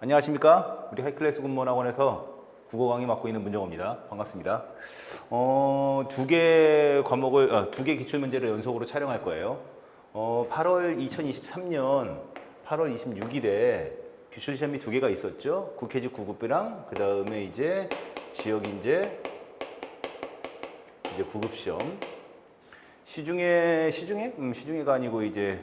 안녕하십니까? 우리 하이클래스 군무원학원에서 국어 강의 맡고 있는 문정호입니다. 반갑습니다. 두 개 기출문제를 연속으로 촬영할 거예요. 2023년 8월 26일에 기출시험이 두 개가 있었죠. 국회직 9급이랑 그 다음에 이제 지역인재 이제 9급시험. 시중에가 아니고 이제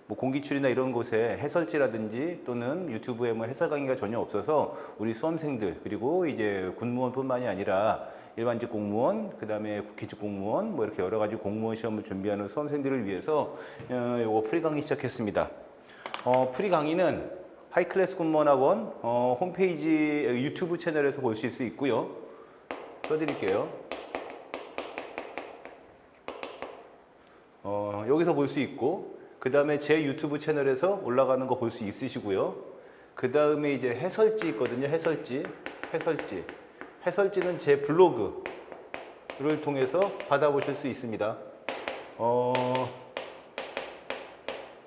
뭐 공기출이나 이런 곳에 해설지라든지 또는 유튜브에 뭐 해설 강의가 전혀 없어서 우리 수험생들 그리고 이제 군무원뿐만이 아니라 일반직 공무원, 그 다음에 국회직 공무원 뭐 이렇게 여러 가지 공무원 시험을 준비하는 수험생들을 위해서 요거 프리 강의 시작했습니다. 프리 강의는 하이클래스 군무원학원 홈페이지 유튜브 채널에서 보실 수 있고요. 써드릴게요. 여기서 볼 수 있고, 그 다음에 제 유튜브 채널에서 올라가는 거 볼 수 있으시고요. 그 다음에 이제 해설지 있거든요. 해설지는 제 블로그를 통해서 받아보실 수 있습니다.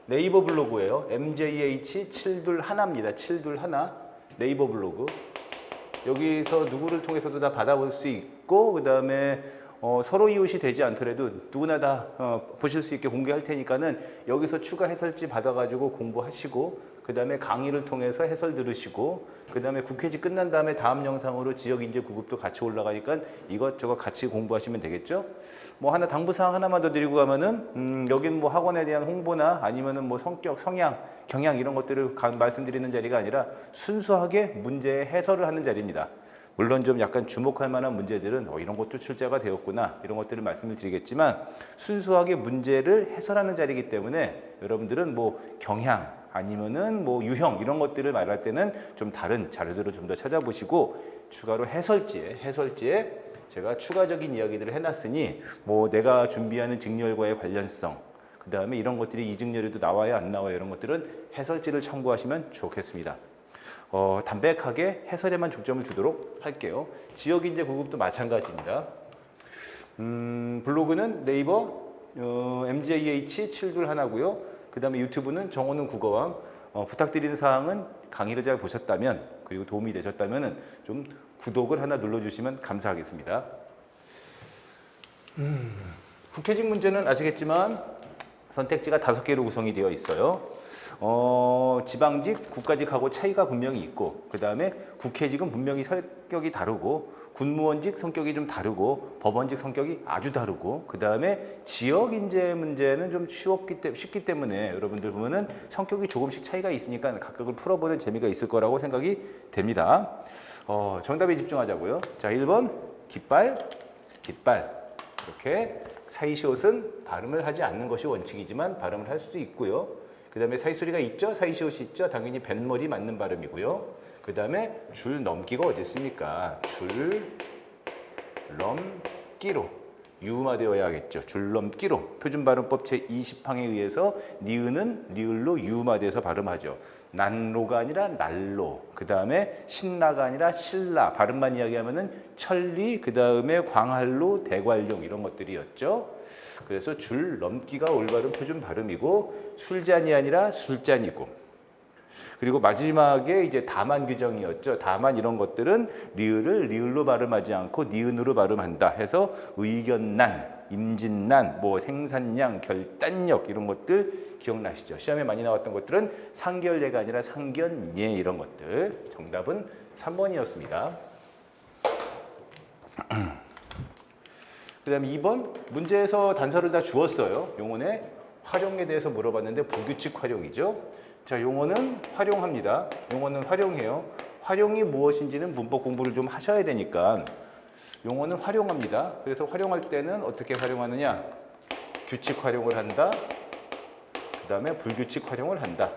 네이버 블로그예요. MJH721입니다. 721 네이버 블로그. 여기서 누구를 통해서도 다 받아볼 수 있고, 그 다음에 서로 이웃이 되지 않더라도 누구나 다 보실 수 있게 공개할 테니까는 여기서 추가 해설지 받아가지고 공부하시고, 그 다음에 강의를 통해서 해설 들으시고, 그 다음에 국회직 끝난 다음에 다음 영상으로 지역인재 9급도 같이 올라가니까 이것저것 같이 공부하시면 되겠죠. 뭐 하나 당부사항 하나만 더 드리고 가면은 여긴 뭐 학원에 대한 홍보나 아니면은 뭐 성격, 성향, 경향 이런 것들을 말씀드리는 자리가 아니라 순수하게 문제의 해설을 하는 자리입니다. 물론 좀 약간 주목할 만한 문제들은 이런 것도 출제가 되었구나 이런 것들을 말씀을 드리겠지만, 순수하게 문제를 해설하는 자리이기 때문에 여러분들은 뭐 경향 아니면은 뭐 유형 이런 것들을 말할 때는 좀 다른 자료들을 좀 더 찾아보시고, 추가로 해설지에 제가 추가적인 이야기들을 해놨으니 뭐 내가 준비하는 직렬과의 관련성, 그 다음에 이런 것들이 이직렬에도 나와요 안 나와요 이런 것들은 해설지를 참고하시면 좋겠습니다. 담백하게 해설에만 중점을 주도록 할게요. 지역인재 9급도 마찬가지입니다. 블로그는 네이버 MJH721고요. 그 다음에 유튜브는 정호는 국어왕. 부탁드리는 사항은 강의를 잘 보셨다면 그리고 도움이 되셨다면 좀 구독을 하나 눌러주시면 감사하겠습니다. 국회직 문제는 아시겠지만 선택지가 5개로 구성이 되어 있어요. 지방직, 국가직하고 차이가 분명히 있고, 그 다음에 국회직은 분명히 성격이 다르고, 군무원직 성격이 좀 다르고, 법원직 성격이 아주 다르고, 그 다음에 지역인재 문제는 좀 쉽기 때문에 여러분들 보면은 성격이 조금씩 차이가 있으니까 각각을 풀어보는 재미가 있을 거라고 생각이 됩니다. 정답에 집중하자고요. 자, 1번 깃발. 이렇게 사이시옷은 발음을 하지 않는 것이 원칙이지만 발음을 할 수도 있고요. 그 다음에 사이소리가 있죠? 사이시옷이 있죠? 당연히 뱃머리 맞는 발음이고요. 그 다음에 줄 넘기가 어디 있습니까? 줄 넘기로 유음화되어야겠죠. 줄 넘기로 표준발음법 제20항에 의해서 니은은 리을로 유음화돼서 발음하죠. 난로가 아니라 난로, 그 다음에 신라가 아니라 신라, 발음만 이야기하면은 천리, 그 다음에 광활로, 대관령 이런 것들이었죠. 그래서 줄 넘기가 올바른 표준 발음이고, 술잔이 아니라 술잔이고, 그리고 마지막에 이제 다만 규정이었죠. 다만 이런 것들은 리을을 리을로 발음하지 않고 니은으로 발음한다 해서 의견난, 임진난, 뭐 생산량, 결단력 이런 것들 기억나시죠? 시험에 많이 나왔던 것들은 상결례가 아니라 상견례 이런 것들. 정답은 3번이었습니다. 그 다음에 2번 문제에서 단서를 다 주었어요. 용언의 활용에 대해서 물어봤는데 불규칙 활용이죠. 자, 용어는 활용합니다. 용어는 활용해요. 활용이 무엇인지는 문법 공부를 좀 하셔야 되니까 용어는 활용합니다. 그래서 활용할 때는 어떻게 활용하느냐? 규칙 활용을 한다. 그 다음에 불규칙 활용을 한다.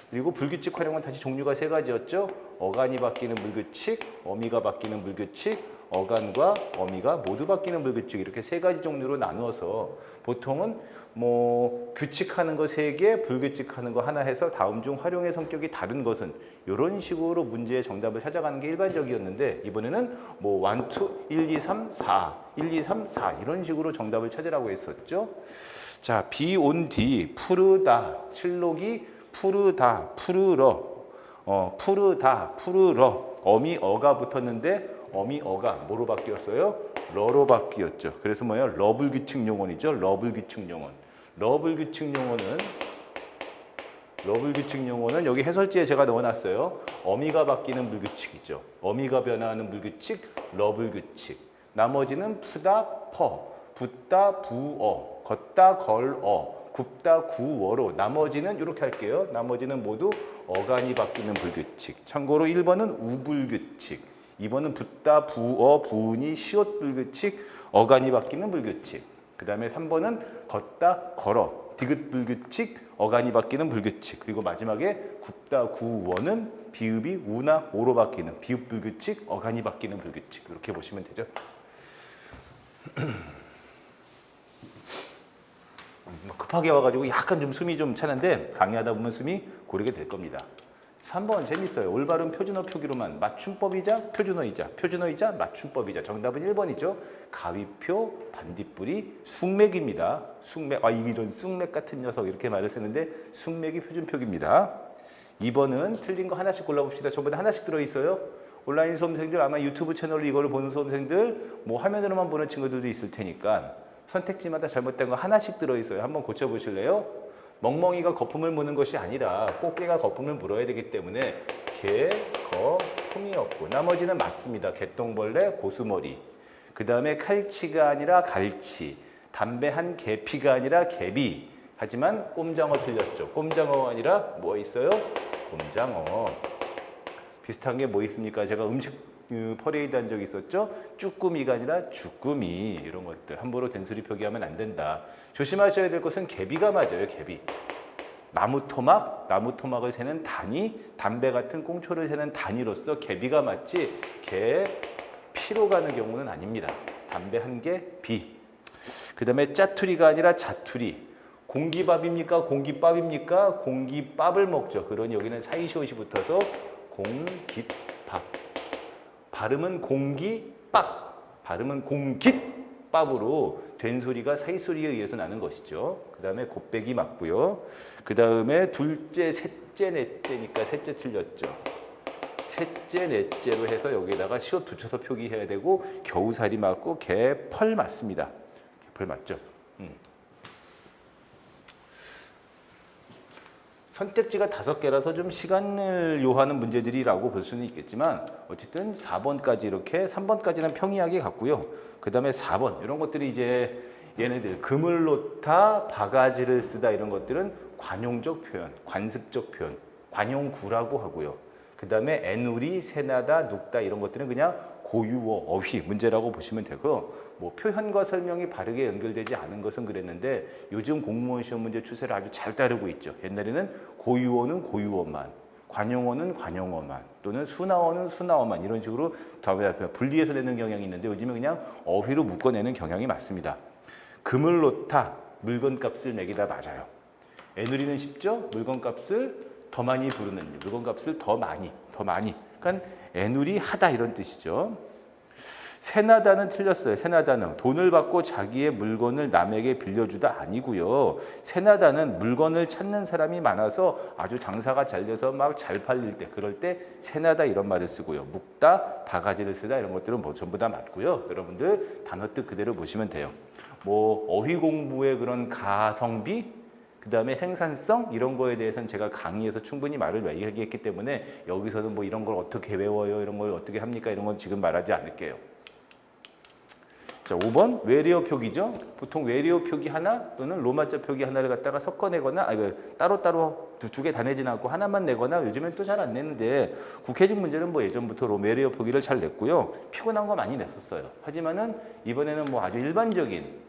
그리고 불규칙 활용은 다시 종류가 3가지였죠. 어간이 바뀌는 불규칙, 어미가 바뀌는 불규칙, 어간과 어미가 모두 바뀌는 불규칙, 이렇게 3가지 종류로 나누어서 보통은 뭐 규칙하는 거 3개, 불규칙하는 거 하나 해서 다음 중 활용의 성격이 다른 것은, 이런 식으로 문제의 정답을 찾아가는 게 일반적이었는데, 이번에는 뭐 1, 2, 3, 4, 1, 2, 3, 4 이런 식으로 정답을 찾으라고 했었죠. 자, 비 온 뒤 푸르다, 칠록이 푸르다, 푸르러, 푸르다, 푸르러. 어미 어가 붙었는데 어미 어가 뭐로 바뀌었어요? 러로 바뀌었죠. 그래서 뭐예요? 러블 규칙 용언이죠. 러블 규칙 용언. 러블 규칙 용언은 여기 해설지에 제가 넣어놨어요. 어미가 바뀌는 물규칙이죠. 어미가 변화하는 물규칙, 러블 규칙. 나머지는 푸다, 퍼, 붓다, 부어, 걷다, 걸어, 굽다, 구어로. 나머지는 이렇게 할게요. 나머지는 모두 어간이 바뀌는 불규칙. 참고로 1번은 우불규칙. 2번은 붓다, 부어, 부은이, 시옷 불규칙, 어간이 바뀌는 불규칙. 그 다음에 3번은 걷다, 걸어, 디귿 불규칙, 어간이 바뀌는 불규칙. 그리고 마지막에 굽다, 구어는 비읍이 우나 오로 바뀌는 비읍 불규칙, 어간이 바뀌는 불규칙. 이렇게 보시면 되죠. 급하게 와가지고 약간 좀 숨이 좀 차는데 강의하다 보면 숨이 고르게 될 겁니다. 3번 재밌어요. 올바른 표준어 표기로만 맞춤법이자 표준어이자 맞춤법이자. 정답은 1번이죠. 가위표, 반딧불이, 숙맥입니다. 숙맥, 이런 숙맥 같은 녀석 이렇게 말을 쓰는데 숙맥이 표준 표기입니다. 2번은 틀린 거 하나씩 골라봅시다. 전부 다 하나씩 들어있어요. 온라인 수험생들 아마 유튜브 채널로 이거를 보는 수험생들 뭐 화면으로만 보는 친구들도 있을 테니까 선택지마다 잘못된 거 하나씩 들어있어요. 한번 고쳐보실래요? 멍멍이가 거품을 무는 것이 아니라 꽃게가 거품을 물어야 되기 때문에 개, 거, 품이었고 나머지는 맞습니다. 개똥벌레, 고수머리. 그 다음에 칼치가 아니라 갈치. 담배 한 개피가 아니라 개비. 하지만 꼼장어 틀렸죠. 꼼장어가 아니라 뭐 있어요? 꼼장어. 비슷한 게 뭐 있습니까? 제가 음식 퍼레이드 한 적이 있었죠. 쭈꾸미가 아니라 주꾸미. 이런 것들 함부로 된소리 표기하면 안 된다. 조심하셔야 될 것은 개비가 맞아요. 개비. 나무토막을 세는 단위, 담배 같은 꽁초를 세는 단위로서 개비가 맞지 개 피로 가는 경우는 아닙니다. 담배 한 개 비. 그 다음에 짜투리가 아니라 자투리. 공기밥입니까? 공기밥입니까? 공기밥을 먹죠. 그러니 여기는 사이시옷이 붙어서 공깃밥. 발음은 공기밥. 발음은 공깃밥으로 된소리가 사이소리에 의해서 나는 것이죠. 그 다음에 곱빼기 맞고요. 그 다음에 둘째, 셋째, 넷째니까 셋째 틀렸죠. 셋째, 넷째로 해서 여기에다가 시옷 붙여서 표기해야 되고 겨우살이 맞고 개펄 맞습니다. 개펄 맞죠. 선택지가 5개라서 좀 시간을 요하는 문제들이라고 볼 수는 있겠지만 어쨌든 4번까지 이렇게 3번까지는 평이하게 갔고요. 그 다음에 4번 이런 것들이 이제 얘네들 그물 놓다, 바가지를 쓰다 이런 것들은 관용적 표현, 관습적 표현, 관용구라고 하고요. 그 다음에 애누리, 새나다, 눕다 이런 것들은 그냥 고유어, 어휘 문제라고 보시면 되고 뭐 표현과 설명이 바르게 연결되지 않은 것은 그랬는데 요즘 공무원 시험 문제 추세를 아주 잘 따르고 있죠. 옛날에는 고유어는 고유어만, 관용어는 관용어만, 또는 순화어는 순화어만 이런 식으로 분리해서 내는 경향이 있는데 요즘은 그냥 어휘로 묶어내는 경향이 많습니다. 금을 놓다, 물건값을 매기다 맞아요. 애누리는 쉽죠? 물건값을 더 많이 부르는, 물건값을 더 많이. 그러니까 애누리 하다 이런 뜻이죠. 세나다는 틀렸어요. 세나다는 돈을 받고 자기의 물건을 남에게 빌려주다 아니고요. 세나다는 물건을 찾는 사람이 많아서 아주 장사가 잘 돼서 막 잘 팔릴 때 그럴 때 세나다 이런 말을 쓰고요. 묵다, 바가지를 쓰다 이런 것들은 뭐 전부 다 맞고요. 여러분들 단어 뜻 그대로 보시면 돼요. 뭐 어휘 공부의 그런 가성비 그 다음에 생산성 이런 거에 대해서는 제가 강의에서 충분히 말을 얘기했기 때문에 여기서는 뭐 이런 걸 어떻게 외워요, 이런 걸 어떻게 합니까 이런 건 지금 말하지 않을게요. 자, 5번 외래어 표기죠. 보통 외래어 표기 하나 또는 로마자 표기 하나를 갖다가 섞어내거나 따로따로 두 개 다 내지는 않고 하나만 내거나 요즘엔 또 잘 안 내는데 국회직 문제는 뭐 예전부터 외래어 표기를 잘 냈고요. 피곤한 거 많이 냈었어요. 하지만은 이번에는 뭐 아주 일반적인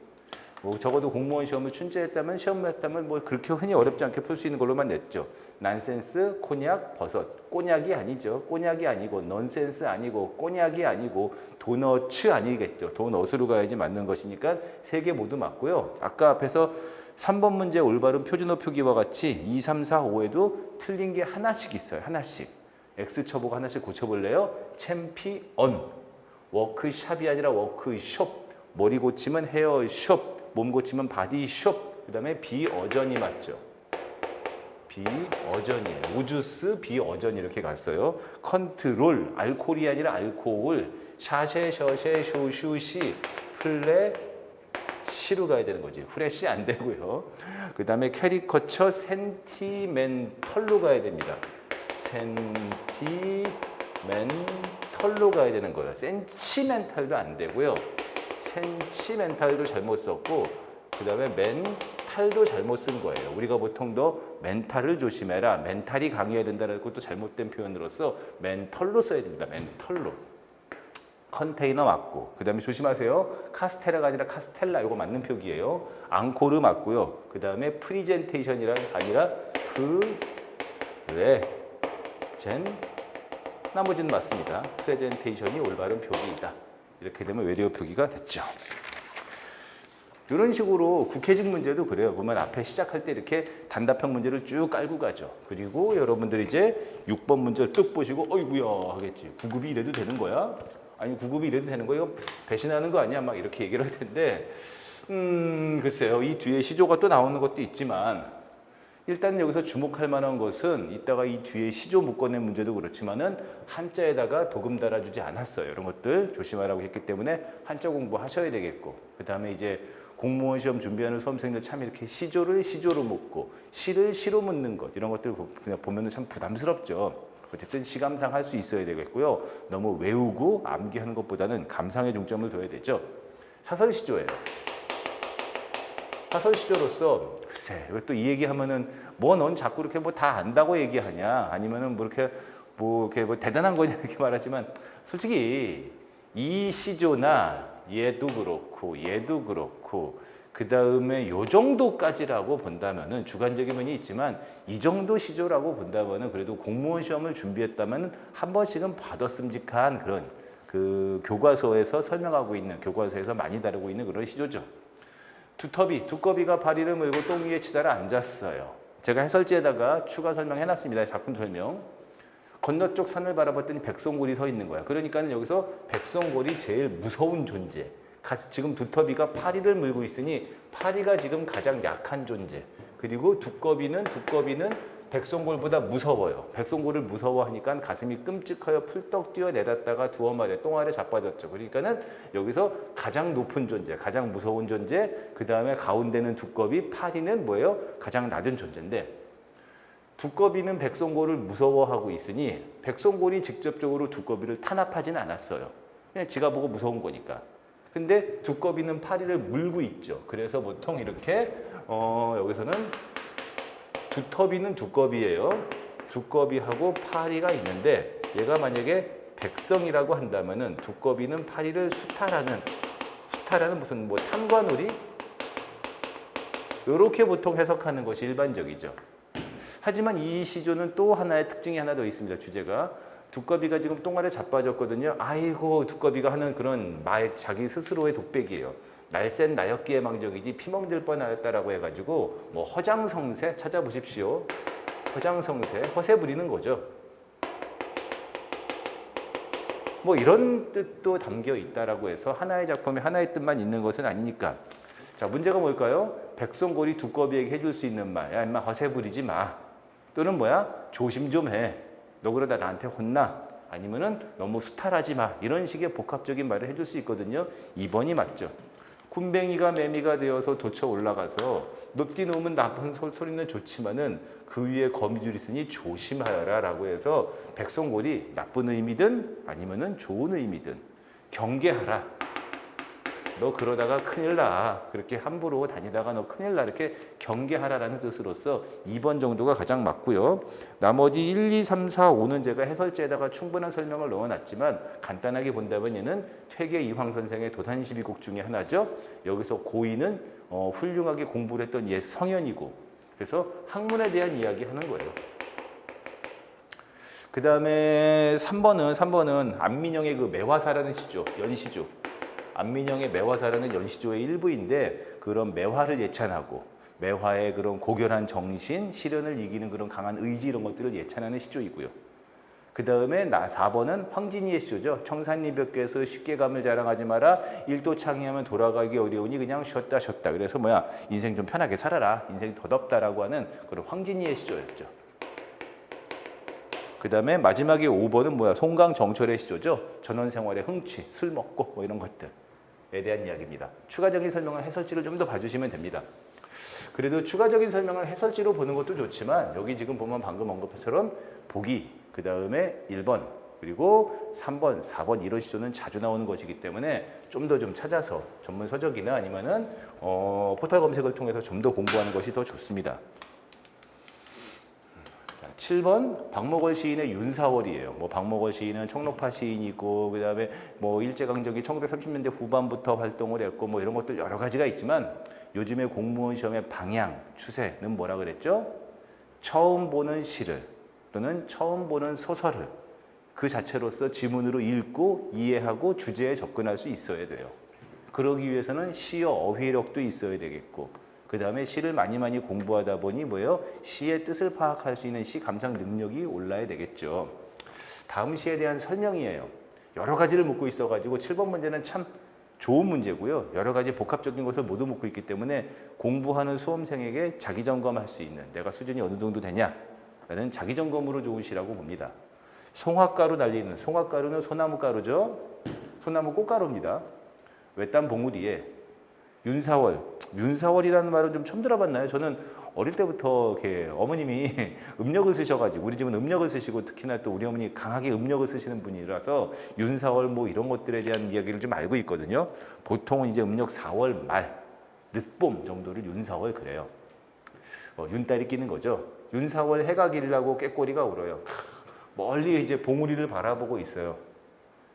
뭐 적어도 공무원 시험을 춘제했다면 시험을 했다면 뭐 그렇게 흔히 어렵지 않게 풀 수 있는 걸로만 냈죠. 난센스, 코냑, 버섯. 꼬냑이 아니죠. 꼬냑이 아니고 넌센스 아니고 꼬냑이 아니고 도너츠 아니겠죠. 도너스로 가야지 맞는 것이니까 3개 모두 맞고요. 아까 앞에서 3번 문제 올바른 표준어 표기와 같이 2, 3, 4, 5에도 틀린 게 하나씩 있어요. 하나씩. X 쳐보고 하나씩 고쳐볼래요? 챔피언. 워크샵이 아니라 워크숍. 머리 고치면 헤어숍. 몸 고치면 바디숍. 그 다음에 비어전이 맞죠. 비어전이에요. 우주스 비어전 이렇게 갔어요. 컨트롤, 알코올이 아니라 알코올, 샤쉐, 셔쉐, 쇼슈시, 플레, 시로 가야 되는 거지. 후레쉬 안 되고요. 그 다음에 캐리커처, 센티멘털로 가야 됩니다. 센티멘털로 가야 되는 거예요. 센치멘탈도 안 되고요. 센치멘탈도 잘못 썼고, 그 다음에 멘탈도 잘못 쓴 거예요. 우리가 보통 더 멘탈을 조심해라, 멘탈이 강해야 된다는 것도 잘못된 표현으로서 멘털로 써야 됩니다. 멘털로. 컨테이너 맞고, 그 다음에 조심하세요. 카스테라가 아니라 카스텔라, 이거 맞는 표기예요. 앙코르 맞고요. 그 다음에 프리젠테이션이란 아니라 나머지는 맞습니다. 프레젠테이션이 올바른 표기이다. 이렇게 되면 외래어 표기가 됐죠. 이런 식으로 국회직 문제도 그래요. 보면 앞에 시작할 때 이렇게 단답형 문제를 쭉 깔고 가죠. 그리고 여러분들이 이제 6번 문제를 뚝 보시고 어이구야 하겠지. 9급이 이래도 되는 거야? 아니 9급이 이래도 되는 거예요? 배신하는 거 아니야? 막 이렇게 얘기를 할 텐데 글쎄요. 이 뒤에 시조가 또 나오는 것도 있지만 일단 여기서 주목할 만한 것은 이따가 이 뒤에 시조 묶어낸 문제도 그렇지만은 한자에다가 도금 달아주지 않았어요. 이런 것들 조심하라고 했기 때문에 한자 공부하셔야 되겠고, 그 다음에 이제 공무원 시험 준비하는 수험생들 참 이렇게 시조를 시조로 묻고 시를 시로 묻는 것, 이런 것들 그냥 보면은 참 부담스럽죠. 어쨌든 시감상 할 수 있어야 되겠고요. 너무 외우고 암기하는 것보다는 감상에 중점을 둬야 되죠. 사설 시조예요. 사설 시조로서 글쎄 왜 또 이 얘기하면은 뭐 넌 자꾸 이렇게 뭐 다 안다고 얘기하냐, 아니면은 뭐 이렇게 뭐 대단한 거냐 이렇게 말하지만, 솔직히 이 시조나 얘도 그렇고 그 다음에 요 정도까지라고 본다면은 주관적인 면이 있지만 이 정도 시조라고 본다면은 그래도 공무원 시험을 준비했다면 한 번씩은 받았음직한 그런 그 교과서에서 설명하고 있는, 교과서에서 많이 다루고 있는 그런 시조죠. 두꺼비가 바리를 물고 똥 위에 치달아 앉았어요. 제가 해설지에다가 추가 설명해놨습니다. 작품 설명. 건너쪽 산을 바라봤더니 백성골이 서 있는 거야. 그러니까 여기서 백성골이 제일 무서운 존재. 지금 두터비가 파리를 물고 있으니 파리가 지금 가장 약한 존재. 그리고 두꺼비는 백성골보다 무서워요. 백성골을 무서워하니까 가슴이 끔찍하여 풀떡 뛰어내렸다가 두어 마리 똥 아래 자빠졌죠. 그러니까는 여기서 가장 높은 존재, 가장 무서운 존재, 그 다음에 가운데는 두꺼비, 파리는 뭐예요? 가장 낮은 존재인데, 두꺼비는 백성골을 무서워하고 있으니 백성골이 직접적으로 두꺼비를 탄압하지는 않았어요. 그냥 지가 보고 무서운 거니까. 근데 두꺼비는 파리를 물고 있죠. 그래서 보통 이렇게 여기서는 두터비는 두꺼비예요. 두꺼비하고 파리가 있는데 얘가 만약에 백성이라고 한다면은 두꺼비는 파리를 수탈하는 무슨 뭐 탐관오리? 이렇게 보통 해석하는 것이 일반적이죠. 하지만 이 시조는 또 하나의 특징이 하나 더 있습니다. 주제가 두꺼비가 지금 똥 아래 자빠졌거든요. 아이고 두꺼비가 하는 그런 자기 스스로의 독백이에요. 날쌘 나였기에 망정이지 피멍들 뻔하였다라고 해가지고 뭐 허장성세 찾아보십시오. 허장성세 허세 부리는 거죠. 뭐 이런 뜻도 담겨 있다라고 해서 하나의 작품에 하나의 뜻만 있는 것은 아니니까. 자, 문제가 뭘까요? 백성골이 두꺼비에게 해줄 수 있는 말. 야, 임마 허세 부리지 마. 또는 뭐야? 조심 좀 해. 너 그러다 나한테 혼나. 아니면은 너무 수탈하지 마. 이런 식의 복합적인 말을 해줄 수 있거든요. 2번이 맞죠. 군뱅이가 매미가 되어서 도쳐 올라가서 높디 놓으면 나쁜 소리는 좋지만은 그 위에 거미줄이 있으니 조심하여라 라고 해서 백성골이 나쁜 의미든 아니면은 좋은 의미든 경계하라. 너 그러다가 큰일 나. 그렇게 함부로 다니다가 너 큰일 나. 이렇게 경계하라라는 뜻으로서 2번 정도가 가장 맞고요. 나머지 1, 2, 3, 4, 5는 제가 해설지에다가 충분한 설명을 넣어놨지만 간단하게 본다면 얘는 퇴계 이황 선생의 도단12곡 중에 하나죠. 여기서 고2는 훌륭하게 공부를 했던 옛 성현이고, 그래서 학문에 대한 이야기 하는 거예요. 그 다음에 3번은 안민영의 그 매화사라는 시조, 연시조. 안민영의 매화사라는 연시조의 일부인데 그런 매화를 예찬하고 매화의 그런 고결한 정신, 시련을 이기는 그런 강한 의지 이런 것들을 예찬하는 시조이고요. 그 다음에 4번은 황진이의 시조죠. 청산리벽에서 쉽게 감을 자랑하지 마라. 일도 창의하면 돌아가기 어려우니 그냥 쉬었다 쉬었다. 그래서 뭐야, 인생 좀 편하게 살아라. 인생이 덧없다라고 하는 그런 황진이의 시조였죠. 그 다음에 마지막에 5번은 뭐야, 송강정철의 시조죠. 전원생활의 흥취, 술 먹고 뭐 이런 것들에 대한 이야기입니다. 추가적인 설명은 해설지를 좀 더 봐주시면 됩니다. 그래도 추가적인 설명을 해설지로 보는 것도 좋지만 여기 지금 보면 방금 언급처럼 보기, 그 다음에 1번, 그리고 3번, 4번 이런 시조는 자주 나오는 것이기 때문에 좀 더 좀 찾아서 전문 서적이나 아니면은 포털 검색을 통해서 좀 더 공부하는 것이 더 좋습니다. 7번 박목월 시인의 윤사월이에요. 뭐 박목월 시인은 청록파 시인이고 그다음에 뭐 일제강점기 1930년대 후반부터 활동을 했고 뭐 이런 것들 여러 가지가 있지만 요즘에 공무원 시험의 방향, 추세는 뭐라 그랬죠? 처음 보는 시를 또는 처음 보는 소설을 그 자체로서 지문으로 읽고 이해하고 주제에 접근할 수 있어야 돼요. 그러기 위해서는 시어 어휘력도 있어야 되겠고 그 다음에 시를 많이 공부하다 보니 뭐예요? 시의 뜻을 파악할 수 있는 시 감상 능력이 올라야 되겠죠. 다음 시에 대한 설명이에요. 여러 가지를 묻고 있어가지고 7번 문제는 참 좋은 문제고요. 여러 가지 복합적인 것을 모두 묻고 있기 때문에 공부하는 수험생에게 자기점검할 수 있는 내가 수준이 어느 정도 되냐라는 자기점검으로 좋은 시라고 봅니다. 송화가루 날리는, 송화가루는 소나무 가루죠. 소나무 꽃가루입니다. 외딴 봉우리에 윤사월, 윤사월이라는 말은 좀 처음 들어봤나요? 저는 어릴 때부터 이렇게 어머님이 음력을 쓰셔가지고 우리 집은 음력을 쓰시고 특히나 또 우리 어머니 강하게 음력을 쓰시는 분이라서 윤사월 뭐 이런 것들에 대한 이야기를 좀 알고 있거든요. 보통은 이제 음력 4월 말, 늦봄 정도를 윤사월 그래요. 윤달이 끼는 거죠. 윤사월 해가 길라고 꾀꼬리가 울어요. 멀리 이제 봉우리를 바라보고 있어요.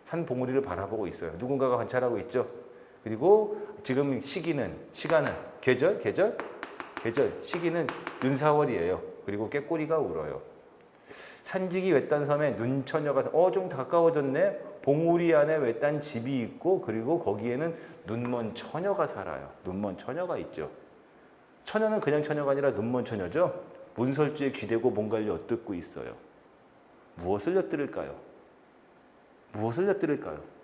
산 봉우리를 바라보고 있어요. 누군가가 관찰하고 있죠. 그리고 지금 시기는, 시간은, 계절, 시기는 윤사월이에요. 그리고 꾀꼬리가 울어요. 산지기 외딴 섬에 눈처녀가, 좀 가까워졌네. 봉우리 안에 외딴 집이 있고, 그리고 거기에는 눈먼 처녀가 살아요. 눈먼 처녀가 있죠. 처녀는 그냥 처녀가 아니라 눈먼 처녀죠. 문설주에 귀대고 뭔가를 엿듣고 있어요. 무엇을 엿들을까요? 무엇을 엿들을까요?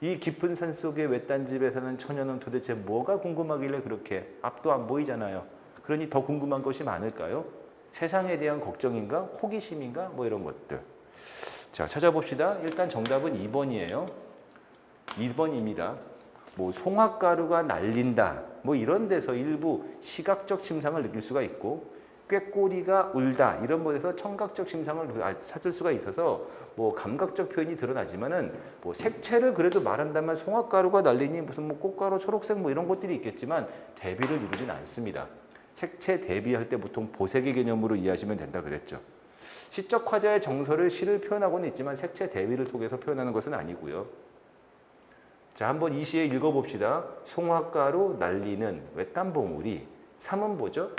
이 깊은 산속의 외딴 집에 사는 처녀는 도대체 뭐가 궁금하길래 그렇게 앞도 안 보이잖아요. 그러니 더 궁금한 것이 많을까요? 세상에 대한 걱정인가? 호기심인가? 뭐 이런 것들. 자, 찾아봅시다. 일단 정답은 2번이에요. 2번입니다. 뭐 송화가루가 날린다. 뭐 이런 데서 일부 시각적 심상을 느낄 수가 있고 꾀꼬리가 울다 이런 곳에서 청각적 심상을 찾을 수가 있어서 뭐 감각적 표현이 드러나지만은 뭐 색채를 그래도 말한다면 송화가루가 날리니 무슨 뭐 꽃가루 초록색 뭐 이런 것들이 있겠지만 대비를 이루진 않습니다. 색채 대비할 때 보통 보색의 개념으로 이해하시면 된다 그랬죠. 시적 화자의 정서를 시를 표현하고는 있지만 색채 대비를 통해서 표현하는 것은 아니고요. 자, 한번 이 시에 읽어봅시다. 송화가루 날리는 외딴 봉우리. 3은 뭐죠?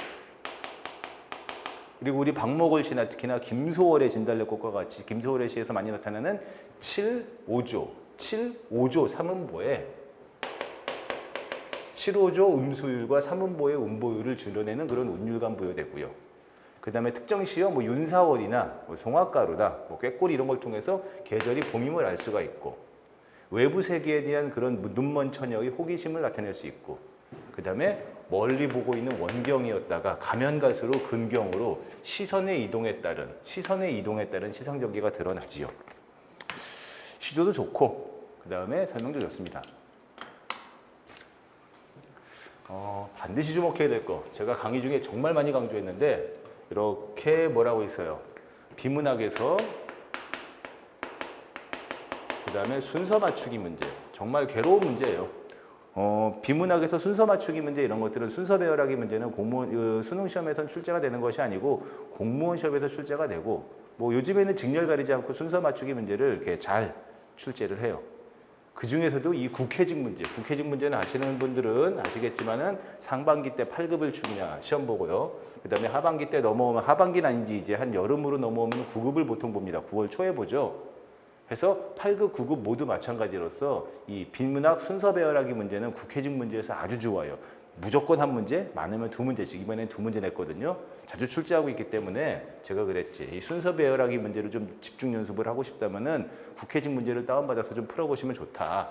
그리고 우리 박목월 시나 특히나 김소월의 진달래꽃과 같이 김소월의 시에서 많이 나타나는 7, 5조. 7, 5조 3음보에 7, 5조 음수율과 3음보의 음보율을 줄여내는 그런 운율감 부여되고요. 그 다음에 특정 시어 뭐 윤사월이나 뭐 송화가루다, 뭐 꾀꼬리 이런 걸 통해서 계절이 봄임을 알 수가 있고 외부 세계에 대한 그런 눈먼 처녀의 호기심을 나타낼 수 있고 그 다음에 멀리 보고 있는 원경이었다가 가면 갈수록 근경으로 시선의 이동에 따른 시상 전개가 드러나지요. 시조도 좋고 그 다음에 설명도 좋습니다. 반드시 주목해야 될 거 제가 강의 중에 정말 많이 강조했는데 이렇게 뭐라고 있어요. 비문학에서 그 다음에 순서 맞추기 문제 정말 괴로운 문제예요. 비문학에서 순서 맞추기 문제 이런 것들은 순서 배열하기 문제는 공무원 수능 시험에선 출제가 되는 것이 아니고 공무원 시험에서 출제가 되고 뭐 요즘에는 직렬 가리지 않고 순서 맞추기 문제를 이렇게 잘 출제를 해요. 그 중에서도 이 국회직 문제는 아시는 분들은 아시겠지만은 상반기 때 8급을 추냐 시험 보고요. 그다음에 하반기 때 넘어오면 하반기는 아니지 이제 한 여름으로 넘어오면 9급을 보통 봅니다. 9월 초에 보죠. 해서 8급, 9급 모두 마찬가지로서 이 비문학 순서 배열하기 문제는 국회직 문제에서 아주 좋아요. 무조건 한 문제, 많으면 두 문제씩. 이번엔 두 문제 냈거든요. 자주 출제하고 있기 때문에 제가 그랬지. 이 순서 배열하기 문제를 좀 집중 연습을 하고 싶다면은 국회직 문제를 다운받아서 좀 풀어보시면 좋다.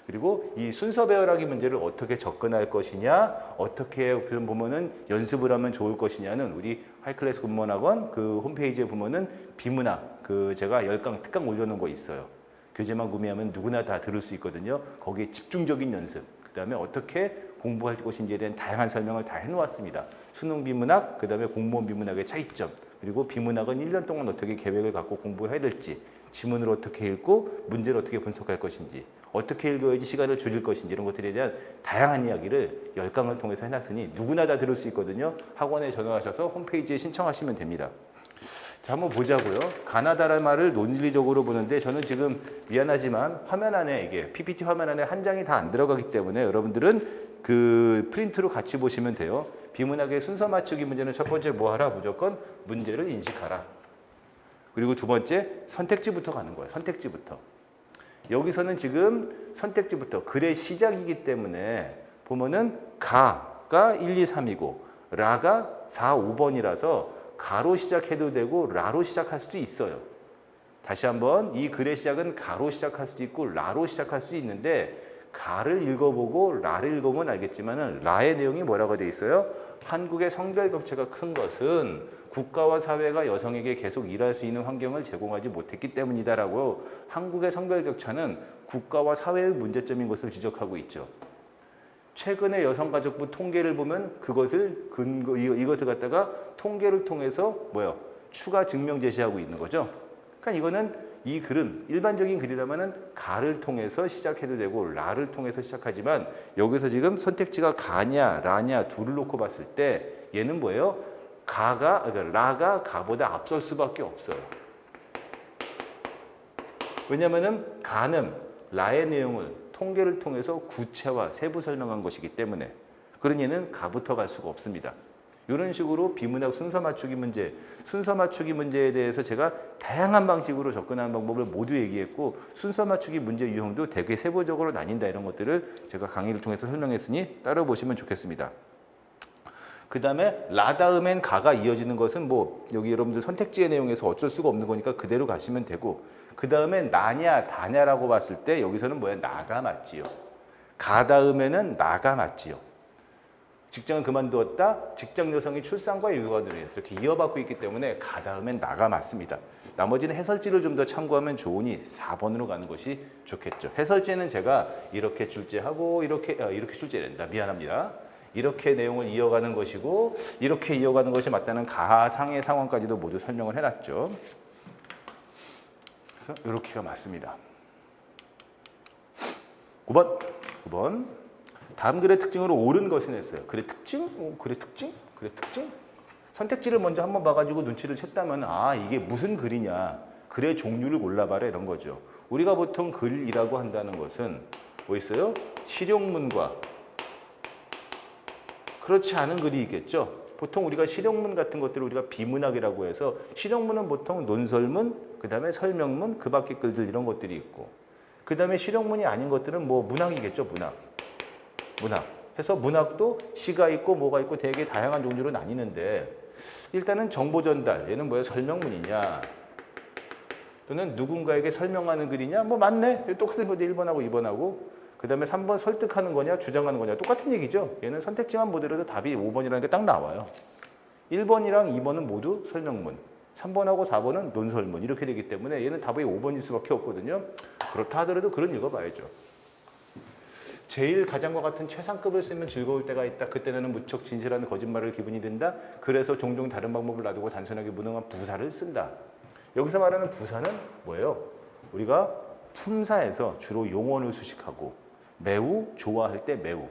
그리고 이 순서 배열하기 문제를 어떻게 접근할 것이냐, 어떻게 보면은 연습을 하면 좋을 것이냐는 우리 하이클래스 군문학원 그 홈페이지에 보면은 비문학 그 제가 10강 특강 올려놓은 거 있어요. 교재만 구매하면 누구나 다 들을 수 있거든요. 거기에 집중적인 연습, 그 다음에 어떻게 공부할 것인지에 대한 다양한 설명을 다 해놓았습니다. 수능 비문학, 그 다음에 공무원 비문학의 차이점, 그리고 비문학은 1년 동안 어떻게 계획을 갖고 공부해야 될지, 지문을 어떻게 읽고 문제를 어떻게 분석할 것인지, 어떻게 읽어야지 시간을 줄일 것인지 이런 것들에 대한 다양한 이야기를 10강을 통해서 해놨으니 누구나 다 들을 수 있거든요. 학원에 전화하셔서 홈페이지에 신청하시면 됩니다. 자, 한번 보자고요. 가나다라는 말을 논리적으로 보는데 저는 지금 미안하지만 화면 안에 이게 PPT 화면 안에 한 장이 다 안 들어가기 때문에 여러분들은 그 프린트로 같이 보시면 돼요. 비문학의 순서 맞추기 문제는 첫 번째 뭐 하라? 무조건 문제를 인식하라. 그리고 두 번째 선택지부터 가는 거예요. 선택지부터. 여기서는 지금 선택지부터 글의 시작이기 때문에 보면은 가가 1, 2, 3이고 라가 4, 5번이라서 가로 시작해도 되고 라로 시작할 수도 있어요. 다시 한번 이 글의 시작은 가로 시작할 수도 있고 라로 시작할 수도 있는데 가를 읽어보고 라를 읽어보면 알겠지만 라의 내용이 뭐라고 되어 있어요? 한국의 성별 격차가 큰 것은 국가와 사회가 여성에게 계속 일할 수 있는 환경을 제공하지 못했기 때문이다라고 한국의 성별 격차는 국가와 사회의 문제점인 것을 지적하고 있죠. 최근에 여성가족부 통계를 보면 그것을 이것을 갖다가 통계를 통해서 추가 증명 제시하고 있는 거죠. 그러니까 이거는 이 글은 일반적인 글이라면은 가를 통해서 시작해도 되고 라를 통해서 시작하지만 여기서 지금 선택지가 가냐 라냐 둘을 놓고 봤을 때 얘는 뭐예요? 그러니까 라가 가보다 앞설 수밖에 없어요. 왜냐하면은 가는 라의 내용을 통계를 통해서 구체화, 세부 설명한 것이기 때문에 그런 얘는 가부터 갈 수가 없습니다. 이런 식으로 비문학 순서 맞추기 문제, 순서 맞추기 문제에 대해서 제가 다양한 방식으로 접근하는 방법을 모두 얘기했고 순서 맞추기 문제 유형도 되게 세부적으로 나뉜다 이런 것들을 제가 강의를 통해서 설명했으니 따라 보시면 좋겠습니다. 그 다음에 라 다음엔 가가 이어지는 것은 여기 여러분들 선택지의 내용에서 어쩔 수가 없는 거니까 그대로 가시면 되고 그 다음엔 나냐 다냐라고 봤을 때 여기서는 나가 맞지요. 가 다음에는 나가 맞지요. 직장을 그만두었다. 직장 여성이 출산과 육아를 위해서 이렇게 이어받고 있기 때문에 가 다음엔 나가 맞습니다. 나머지는 해설지를 좀 더 참고하면 좋으니 4번으로 가는 것이 좋겠죠. 해설지는 제가 이렇게 출제하고 이렇게 출제된다. 미안합니다. 이렇게 내용을 이어가는 것이고 이렇게 이어가는 것이 맞다는 가상의 상황까지도 모두 설명을 해놨죠. 그래서 이렇게가 맞습니다. 9번. 다음 글의 특징으로 옳은 것은 했어요. 글의 특징? 글의 특징? 글의 특징? 선택지를 먼저 한번 봐가지고 눈치를 챘다면 이게 무슨 글이냐. 글의 종류를 골라봐라 이런 거죠. 우리가 보통 글이라고 한다는 것은 뭐 있어요? 실용문과 그렇지 않은 글이 있겠죠. 보통 우리가 실용문 같은 것들을 우리가 비문학이라고 해서 실용문은 보통 논설문, 그 다음에 설명문, 그 밖의 글들 이런 것들이 있고 그 다음에 실용문이 아닌 것들은 문학이겠죠. 문학. 해서 문학도 시가 있고 뭐가 있고 되게 다양한 종류로 나뉘는데 일단은 정보 전달. 얘는 설명문이냐 또는 누군가에게 설명하는 글이냐? 맞네. 똑같은 건데 1번하고 2번하고 그 다음에 3번 설득하는 거냐 주장하는 거냐 똑같은 얘기죠. 얘는 선택지만 보더라도 답이 5번이라는 게 딱 나와요. 1번이랑 2번은 모두 설명문 3번하고 4번은 논설문 이렇게 되기 때문에 얘는 답이 5번일 수밖에 없거든요. 그렇다 하더라도 글은 읽어봐야죠. 제일 가장과 같은 최상급을 쓰면 즐거울 때가 있다. 그때는 무척 진실한 거짓말을 기분이 든다. 그래서 종종 다른 방법을 놔두고 단순하게 무능한 부사를 쓴다. 여기서 말하는 부사는 뭐예요? 우리가 품사에서 주로 용언을 수식하고 매우 좋아할 때 매우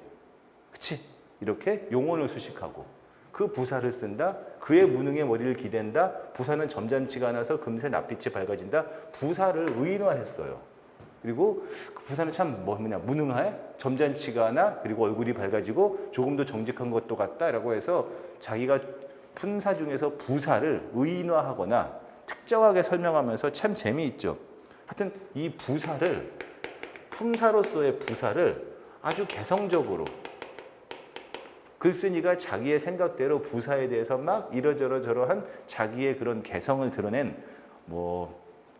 그치? 이렇게 용언을 수식하고 그 부사를 쓴다. 그의 무능에 머리를 기댄다. 부사는 점잖지가 않아서 금세 낯빛이 밝아진다. 부사를 의인화했어요. 그리고 그 부사는 참 무능해, 점잖지가 않아, 그리고 얼굴이 밝아지고 조금 더 정직한 것도 같다라고 해서 자기가 품사 중에서 부사를 의인화하거나 특정하게 설명하면서 참 재미있죠. 하여튼 이 부사를 품사로서의 부사를 아주 개성적으로 글쓴이가 자기의 생각대로 부사에 대해서 막 이러저러저러한 자기의 그런 개성을 드러낸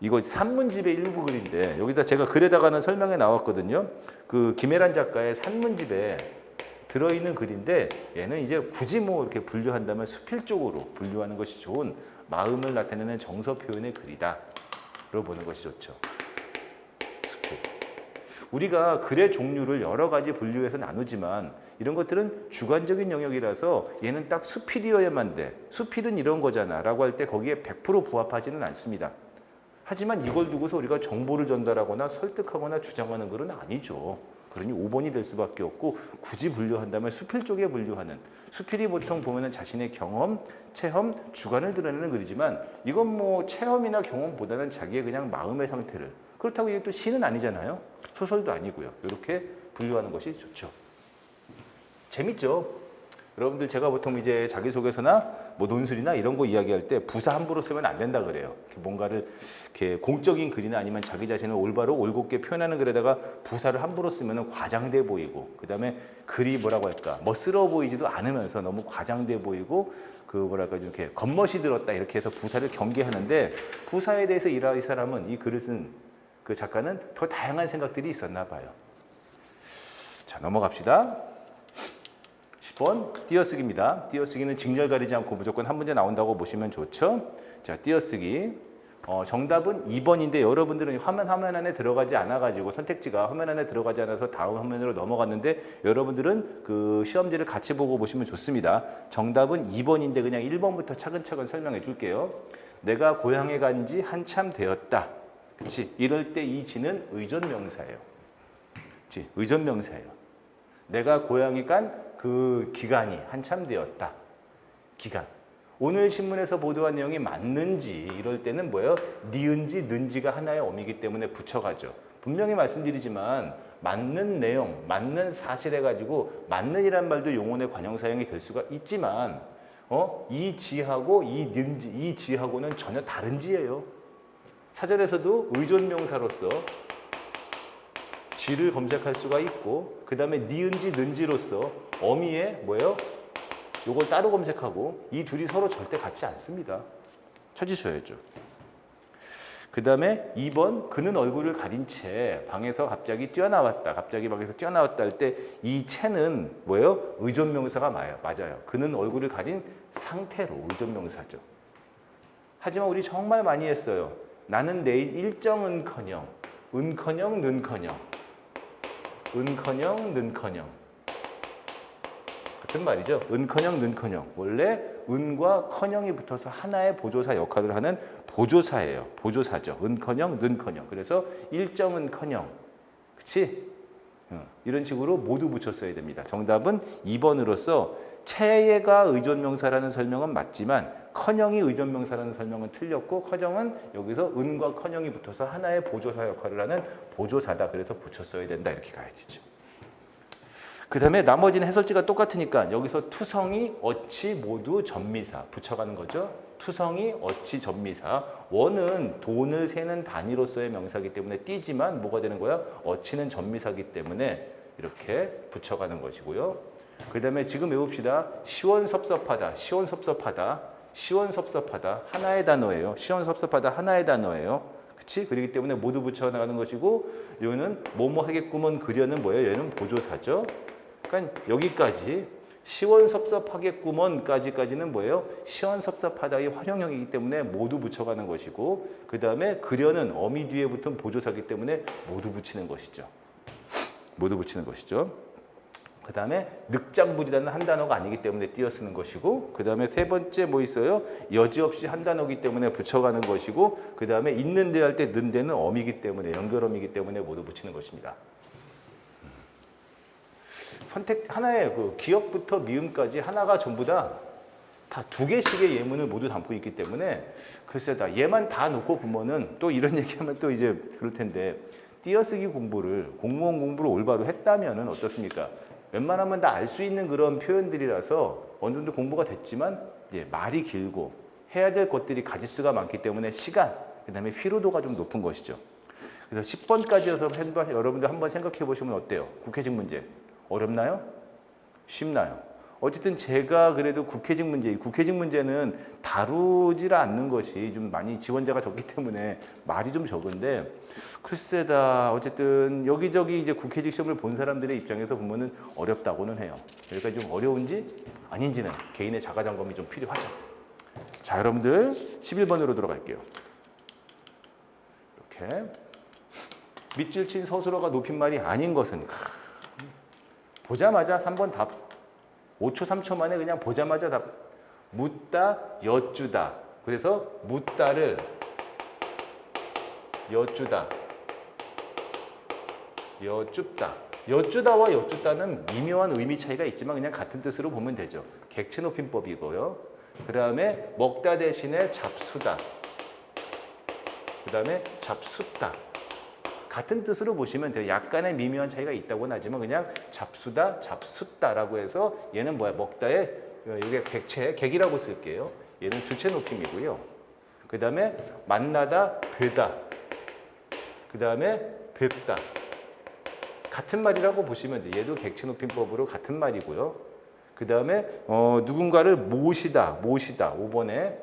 이거 산문집의 일부 글인데 여기다 제가 글에다가는 설명에 나왔거든요. 그 김혜란 작가의 산문집에 들어있는 글인데 얘는 이제 굳이 이렇게 분류한다면 수필 쪽으로 분류하는 것이 좋은 마음을 나타내는 정서 표현의 글이다로 보는 것이 좋죠. 수필. 우리가 글의 종류를 여러 가지 분류해서 나누지만 이런 것들은 주관적인 영역이라서 얘는 딱 수필이어야만 돼. 수필은 이런 거잖아 라고 할 때 거기에 100% 부합하지는 않습니다. 하지만 이걸 두고서 우리가 정보를 전달하거나 설득하거나 주장하는 글은 아니죠. 그러니 5번이 될 수밖에 없고 굳이 분류한다면 수필 쪽에 분류하는 수필이 보통 보면은 자신의 경험, 체험, 주관을 드러내는 글이지만 이건 체험이나 경험보다는 자기의 그냥 마음의 상태를 그렇다고 이게 또 시는 아니잖아요. 소설도 아니고요. 이렇게 분류하는 것이 좋죠. 재밌죠? 여러분들 제가 보통 이제 자기소개서나 논술이나 이런 거 이야기할 때 부사 함부로 쓰면 안 된다 그래요. 뭔가를 이렇게 공적인 글이나 아니면 자기 자신을 올바로 올곧게 표현하는 글에다가 부사를 함부로 쓰면 과장돼 보이고 그다음에 글이 뭐라고 할까 멋스러워 보이지도 않으면서 너무 과장돼 보이고 이렇게 겉멋이 들었다 이렇게 해서 부사를 경계하는데 부사에 대해서 이 사람은 이 글을 쓴 그 작가는 더 다양한 생각들이 있었나 봐요. 자, 넘어갑시다. 10번 띄어쓰기입니다. 띄어쓰기는 직렬 가리지 않고 무조건 한 문제 나온다고 보시면 좋죠. 자, 띄어쓰기. 정답은 2번인데 여러분들은 화면 안에 들어가지 않아가지고 선택지가 화면 안에 들어가지 않아서 다음 화면으로 넘어갔는데 여러분들은 그 시험지를 같이 보고 보시면 좋습니다. 정답은 2번인데 그냥 1번부터 차근차근 설명해 줄게요. 내가 고향에 간 지 한참 되었다. 그치? 이럴 때 이 지는 의존명사예요. 그치? 의존명사예요. 내가 고향에 간 그 기간이 한참 되었다. 기간. 오늘 신문에서 보도한 내용이 맞는지 이럴 때는 뭐예요? 니은지 는지가 하나의 어미이기 때문에 붙여가죠. 분명히 말씀드리지만 맞는 내용, 맞는 사실에 가지고 맞는이란 말도 용언의 관형 사용이 될 수가 있지만 이 지하고 이 는지, 이 지하고는 전혀 다른 지예요. 사전에서도 의존명사로서 지를 검색할 수가 있고 그 다음에 니은지 는지로서 어미의 요걸 따로 검색하고 이 둘이 서로 절대 같지 않습니다. 찾으셔야죠. 그 다음에 2번 그는 얼굴을 가린 채 방에서 갑자기 뛰어나왔다. 갑자기 방에서 뛰어나왔다 할 때 이 채는 의존명사가 맞아요. 그는 얼굴을 가린 상태로 의존명사죠. 하지만 우리 정말 많이 했어요. 나는 내일 일정은커녕 은커녕 는커녕 은커녕 는커녕 같은 말이죠. 은커녕 는커녕 원래 은과 커녕이 붙어서 하나의 보조사 역할을 하는 보조사예요. 보조사죠. 은커녕 는커녕 그래서 일정은커녕 그치? 이런 식으로 모두 붙였어야 됩니다. 정답은 2번으로서 채가 의존명사라는 설명은 맞지만 커녕이 의존명사라는 설명은 틀렸고 커녕은 여기서 은과 커녕이 붙어서 하나의 보조사 역할을 하는 보조사다. 그래서 붙였어야 된다. 이렇게 가야 되죠. 그 다음에 나머지는 해설지가 똑같으니까 여기서 투성이, 어치 모두 전미사 붙여가는 거죠. 투성이, 어치, 전미사. 원은 돈을 세는 단위로서의 명사이기 때문에 띄지만 뭐가 되는 거야? 어치는 전미사이기 때문에 이렇게 붙여가는 것이고요. 그 다음에 지금 외웁시다. 시원섭섭하다, 시원섭섭하다, 시원섭섭하다 하나의 단어예요. 시원섭섭하다 하나의 단어예요. 그치? 그렇기 때문에 모두 붙여나가는 것이고 얘는 뭐뭐 하겠구먼 그려는 뭐예요? 얘는 보조사죠. 그러니까 여기까지 시원섭섭하겠구먼까지는 뭐예요? 시원섭섭하다의 활용형이기 때문에 모두 붙여가는 것이고 그 다음에 그려는 어미 뒤에 붙은 보조사이기 때문에 모두 붙이는 것이죠. 모두 붙이는 것이죠. 그 다음에 늑장불이라는 한 단어가 아니기 때문에 띄어쓰는 것이고 그 다음에 세 번째 뭐 있어요? 여지없이 한 단어이기 때문에 붙여가는 것이고 그 다음에 있는데 할 때 는데는 어미이기 때문에 연결어미이기 때문에 모두 붙이는 것입니다. 선택 하나의 그 기역부터 미음까지 하나가 전부 다 두 개씩의 예문을 모두 담고 있기 때문에 글쎄다 얘만 다 놓고 보면은 또 이런 얘기하면 또 이제 그럴 텐데 띄어쓰기 공부를 공무원 공부를 올바로 했다면은 어떻습니까? 웬만하면 다 알 수 있는 그런 표현들이라서 어느 정도 공부가 됐지만 이제 말이 길고 해야 될 것들이 가지수가 많기 때문에 시간, 그다음에 피로도가 좀 높은 것이죠. 그래서 10번까지여서 여러분들 한번 생각해 보시면 어때요? 국회직 문제 어렵나요? 쉽나요? 어쨌든 제가 그래도 국회직 문제는 다루질 않는 것이 좀 많이 지원자가 적기 때문에 말이 좀 적은데 글쎄다. 어쨌든 여기저기 이제 국회직 시험을 본 사람들의 입장에서 보면은 어렵다고는 해요. 그러니까 좀 어려운지 아닌지는 개인의 자가 점검이 좀 필요하죠. 자, 여러분들 11번으로 들어갈게요. 이렇게 밑줄 친 서술어가 높임말이 아닌 것은 보자마자 3번 답 5초 3초 만에 그냥 보자마자 답 묻다 여쭈다. 그래서 묻다를 여쭈다 여쭙다. 여쭈다와 여쭙다는 미묘한 의미 차이가 있지만 그냥 같은 뜻으로 보면 되죠. 객체 높임법이고요. 그 다음에 먹다 대신에 잡수다. 그 다음에 잡숫다. 같은 뜻으로 보시면 돼요. 약간의 미묘한 차이가 있다고는 하지만 그냥 잡수다, 잡숫다라고 해서 얘는 뭐야? 먹다에 이게 객체, 객이라고 쓸게요. 얘는 주체 높임이고요. 그 다음에 만나다, 뵈다. 그 다음에 뵙다. 같은 말이라고 보시면 돼요. 얘도 객체 높임법으로 같은 말이고요. 그 다음에 누군가를 모시다, 5번에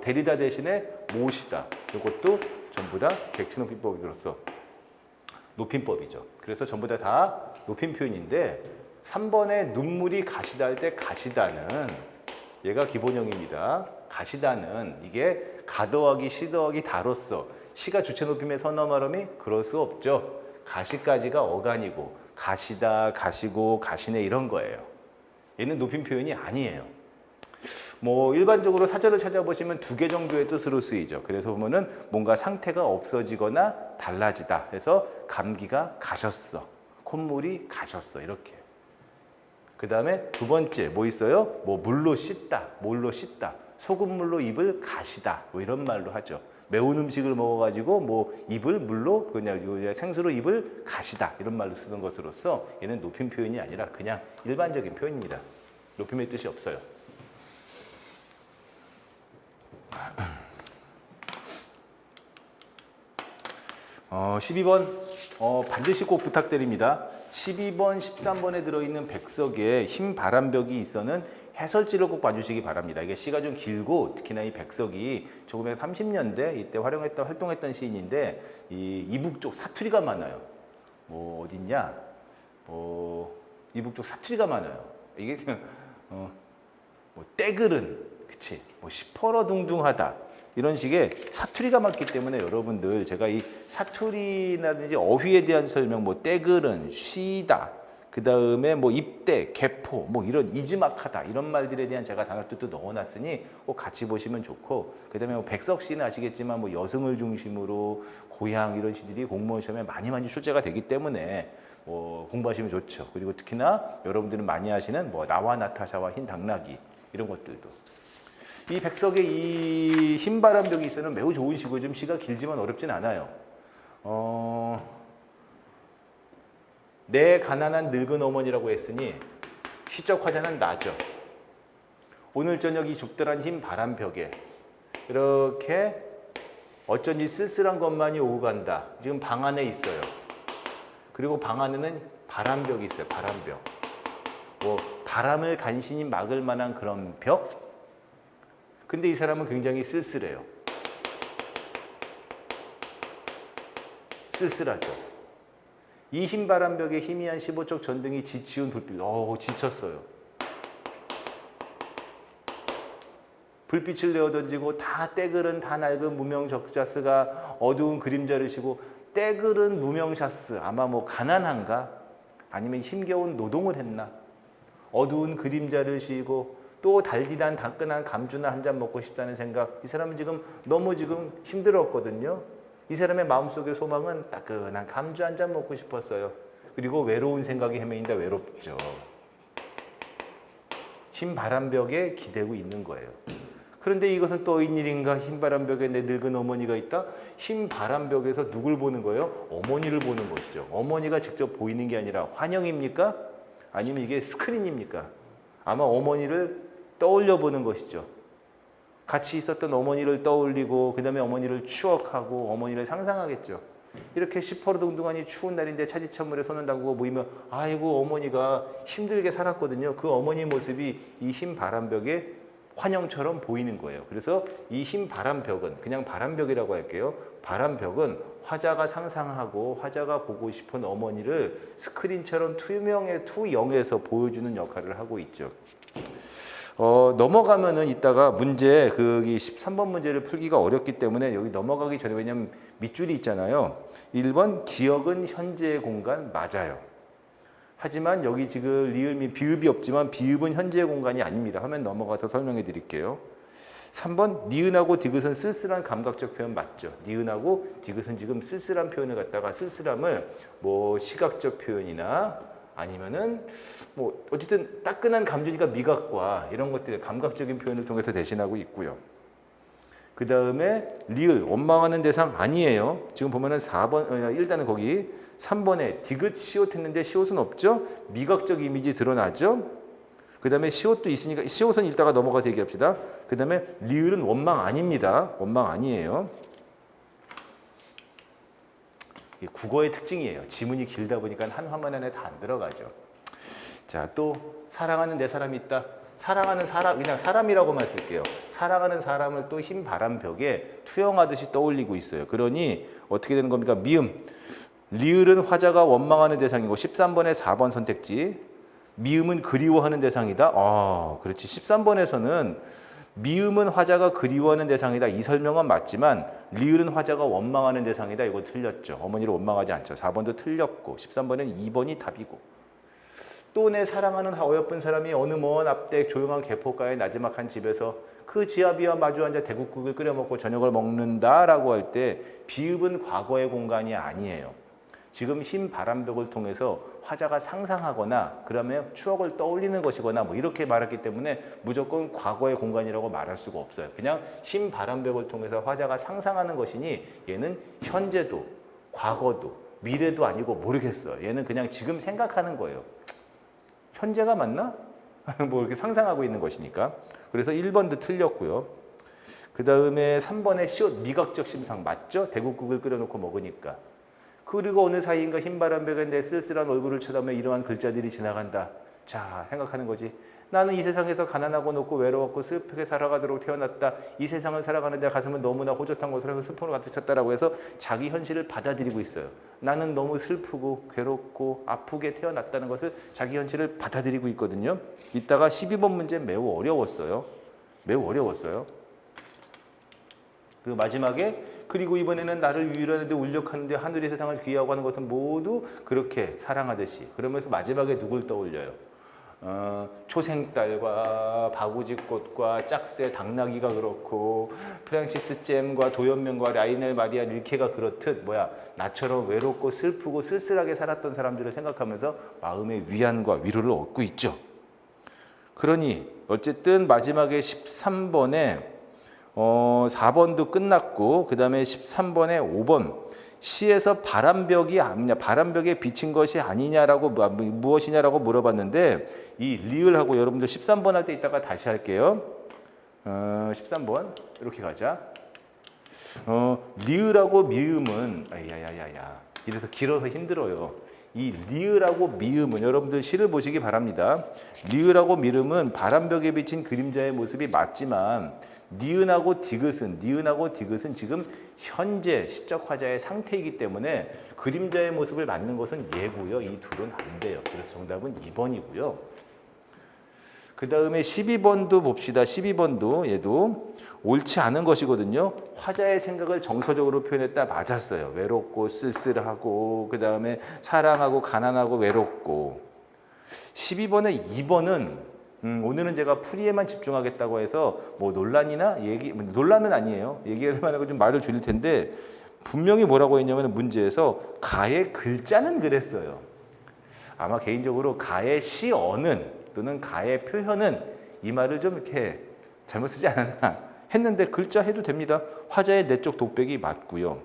데리다 대신에 모시다. 이것도 전부 다 객체 높임법으로서 높임법이죠. 그래서 전부 다 높임 표현인데 3번에 눈물이 가시다 할 때 가시다는 얘가 기본형입니다. 가시다는 이게 가 더하기 시 더하기 다로서 시가 주체 높임의 선어 말음이 그럴 수 없죠. 가시까지가 어간이고 가시다, 가시고, 가시네 이런 거예요. 얘는 높임 표현이 아니에요. 뭐 일반적으로 사전을 찾아보시면 2개 정도의 뜻으로 쓰이죠. 그래서 보면은 뭔가 상태가 없어지거나 달라지다. 그래서 감기가 가셨어. 콧물이 가셨어. 이렇게. 그 다음에 두 번째 뭐 있어요? 뭐 물로 씻다. 뭘로 씻다. 소금물로 입을 가시다. 뭐 이런 말로 하죠. 매운 음식을 먹어가지고 뭐 입을 물로 그냥 생수로 입을 가시다. 이런 말로 쓰는 것으로서 얘는 높임 표현이 아니라 그냥 일반적인 표현입니다. 높임의 뜻이 없어요. 12번 반드시 꼭 부탁드립니다. 12번, 13번에 들어있는 백석에 흰 바람벽이 있어는 해설지를 꼭 봐주시기 바랍니다. 이게 시가 좀 길고 특히나 이 백석이 1930년대 이때 활동했던 시인인데 이 이북 쪽 사투리가 많아요. 뭐 어딨냐? 이북 쪽 사투리가 많아요. 이게 뭐 떼글은 그치? 뭐 시퍼러둥둥하다. 이런 식의 사투리가 많기 때문에 여러분들 제가 이 사투리라든지 어휘에 대한 설명 뭐 떼글은 쉬다 그 다음에 뭐 입대 개포 뭐 이런 이지막하다 이런 말들에 대한 제가 단어 뜻도 넣어놨으니 꼭 같이 보시면 좋고 그 다음에 뭐 백석 시는 아시겠지만 뭐 여승을 중심으로 고향 이런 시들이 공무원 시험에 많이 출제가 되기 때문에 공부하시면 좋죠. 그리고 특히나 여러분들은 많이 하시는 뭐 나와 나타샤와 흰 당나귀 이런 것들도 이 백석의 이 흰바람벽이 있어는 매우 좋은 시고 좀 시가 길지만 어렵진 않아요. 내 가난한 늙은 어머니라고 했으니 시적 화자는 나죠. 오늘 저녁 이 좁들한 흰 바람벽에 이렇게 어쩐지 쓸쓸한 것만이 오고 간다. 지금 방 안에 있어요. 그리고 방 안에는 바람벽이 있어요. 바람벽. 뭐 바람을 간신히 막을 만한 그런 벽? 근데 이 사람은 굉장히 쓸쓸해요. 쓸쓸하죠. 이 흰 바람벽에 희미한 15쪽 전등이 지치운 불빛. 지쳤어요. 불빛을 내어던지고 다 때글은 다 낡은 무명적자스가 어두운 그림자를 쉬고 때글은 무명샤스. 아마 뭐 가난한가? 아니면 힘겨운 노동을 했나? 어두운 그림자를 쉬고 또 달디단 따끈한 감주나 한 잔 먹고 싶다는 생각. 이 사람은 지금 너무 힘들었거든요. 이 사람의 마음속의 소망은 따끈한 감주 한 잔 먹고 싶었어요. 그리고 외로운 생각이 헤매인다. 외롭죠. 흰 바람벽에 기대고 있는 거예요. 그런데 이것은 또 웬일인가? 흰 바람벽에 내 늙은 어머니가 있다? 흰 바람벽에서 누굴 보는 거예요? 어머니를 보는 것이죠. 어머니가 직접 보이는 게 아니라 환영입니까? 아니면 이게 스크린입니까? 아마 어머니를 떠올려 보는 것이죠. 같이 있었던 어머니를 떠올리고 그 다음에 어머니를 추억하고 어머니를 상상하겠죠. 이렇게 시퍼러동동하니 추운 날인데 차디찬물에 손을 담그고 모이면 아이고 어머니가 힘들게 살았거든요. 그 어머니 모습이 이 흰 바람벽에 환영처럼 보이는 거예요. 그래서 이 흰 바람벽은 그냥 바람벽이라고 할게요. 바람벽은 화자가 상상하고 화자가 보고 싶은 어머니를 스크린처럼 투영해서 보여주는 역할을 하고 있죠. 넘어가면은 이따가 문제 거기 13번 문제를 풀기가 어렵기 때문에 여기 넘어가기 전에 왜냐면 밑줄이 있잖아요. 1번 기억은 현재의 공간 맞아요. 하지만 여기 지금 리을미 비읍이 없지만 비읍은 현재의 공간이 아닙니다. 화면 넘어가서 설명해 드릴게요. 3번 니은하고 디귿은 쓸쓸한 감각적 표현 맞죠? 니은하고 디귿은 지금 쓸쓸한 표현을 갖다가 쓸쓸함을 뭐 시각적 표현이나 아니면은 뭐 어쨌든 따끈한 감정이니까 미각과 이런 것들 감각적인 표현을 통해서 대신하고 있고요. 그 다음에 리을 원망하는 대상 아니에요. 지금 보면은 4번 일단은 거기 3번에 디귿 시옷 했는데 시옷은 없죠. 미각적 이미지 드러나죠. 그 다음에 시옷도 있으니까 시옷은 이따가 넘어가서 얘기합시다. 그 다음에 리을은 원망 아닙니다. 원망 아니에요. 국어의 특징이에요. 지문이 길다 보니까 한 화면 안에 다 안 들어가죠. 자, 또 사랑하는 내 사람이 있다. 사랑하는 사람, 그냥 사람이라고만 쓸게요. 사랑하는 사람을 또 흰 바람벽에 투영하듯이 떠올리고 있어요. 그러니 어떻게 되는 겁니까? 미음. 리을은 화자가 원망하는 대상이고 13번에 4번 선택지. 미음은 그리워하는 대상이다. 그렇지. 13번에서는 미음은 화자가 그리워하는 대상이다. 이 설명은 맞지만 리을은 화자가 원망하는 대상이다. 이거 틀렸죠. 어머니를 원망하지 않죠. 4번도 틀렸고 13번은 2번이 답이고. 또 내 사랑하는 어여쁜 사람이 어느 먼 앞댁 조용한 개포가의 나지막한 집에서 그 지아비와 마주 앉아 대국국을 끓여 먹고 저녁을 먹는다라고 할 때 비읍은 과거의 공간이 아니에요. 지금 흰 바람벽을 통해서 화자가 상상하거나 그러면 추억을 떠올리는 것이거나 뭐 이렇게 말했기 때문에 무조건 과거의 공간이라고 말할 수가 없어요. 그냥 흰 바람벽을 통해서 화자가 상상하는 것이니 얘는 현재도 과거도 미래도 아니고 모르겠어요. 얘는 그냥 지금 생각하는 거예요. 현재가 맞나? 뭐 이렇게 상상하고 있는 것이니까. 그래서 1번도 틀렸고요. 그 다음에 3번에 시옷 미각적 심상 맞죠? 대국국을 끓여놓고 먹으니까. 그리고 어느 사이인가 흰바람벽에 내 쓸쓸한 얼굴을 쳐다보며 이러한 글자들이 지나간다. 자, 생각하는 거지. 나는 이 세상에서 가난하고 높고 외로웠고 슬프게 살아가도록 태어났다. 이 세상을 살아가는 데 가슴은 너무나 호젓한 것으로 슬픔으로 가득 찼다라고 해서 자기 현실을 받아들이고 있어요. 나는 너무 슬프고 괴롭고 아프게 태어났다는 것을 자기 현실을 받아들이고 있거든요. 이따가 12번 문제 매우 어려웠어요. 매우 어려웠어요. 그 마지막에 그리고 이번에는 나를 유일하는데 울력하는데 하늘의 세상을 귀하고 하는 것은 모두 그렇게 사랑하듯이. 그러면서 마지막에 누굴 떠올려요? 초생딸과 바구지꽃과 짝새 당나귀가 그렇고 프랑시스 잼과 도연명과 라이넬 마리아 릴케가 그렇듯 나처럼 외롭고 슬프고 쓸쓸하게 살았던 사람들을 생각하면서 마음의 위안과 위로를 얻고 있죠. 그러니 어쨌든 마지막에 13번에 4번도 끝났고 그 다음에 13번에 5번 시에서 바람벽이 아니냐 바람벽에 비친 것이 아니냐라고 무엇이냐라고 물어봤는데 이 리을하고 여러분들 13번 할 때 이따가 다시 할게요. 13번 이렇게 가자. 리을하고 미음은 이래서 길어서 힘들어요. 이 리을하고 미음은 여러분들 시를 보시기 바랍니다. 리을하고 미음은 바람벽에 비친 그림자의 모습이 맞지만 니은하고 디귿은 지금 현재 시적 화자의 상태이기 때문에 그림자의 모습을 맞는 것은 얘고요. 이 둘은 안 돼요. 그래서 정답은 2번이고요. 그 다음에 12번도 봅시다. 12번도 얘도 옳지 않은 것이거든요. 화자의 생각을 정서적으로 표현했다. 맞았어요. 외롭고 쓸쓸하고 그 다음에 사랑하고 가난하고 외롭고. 12번에 2번은 오늘은 제가 풀이에만 집중하겠다고 해서 뭐 논란은 아니에요. 얘기할 만하고 좀 말을 줄일 텐데 분명히 뭐라고 했냐면 문제에서 가의 글자는 그랬어요. 아마 개인적으로 가의 시어는 또는 가의 표현은 이 말을 좀 이렇게 잘못 쓰지 않았나 했는데 글자 해도 됩니다. 화자의 내적 독백이 맞고요.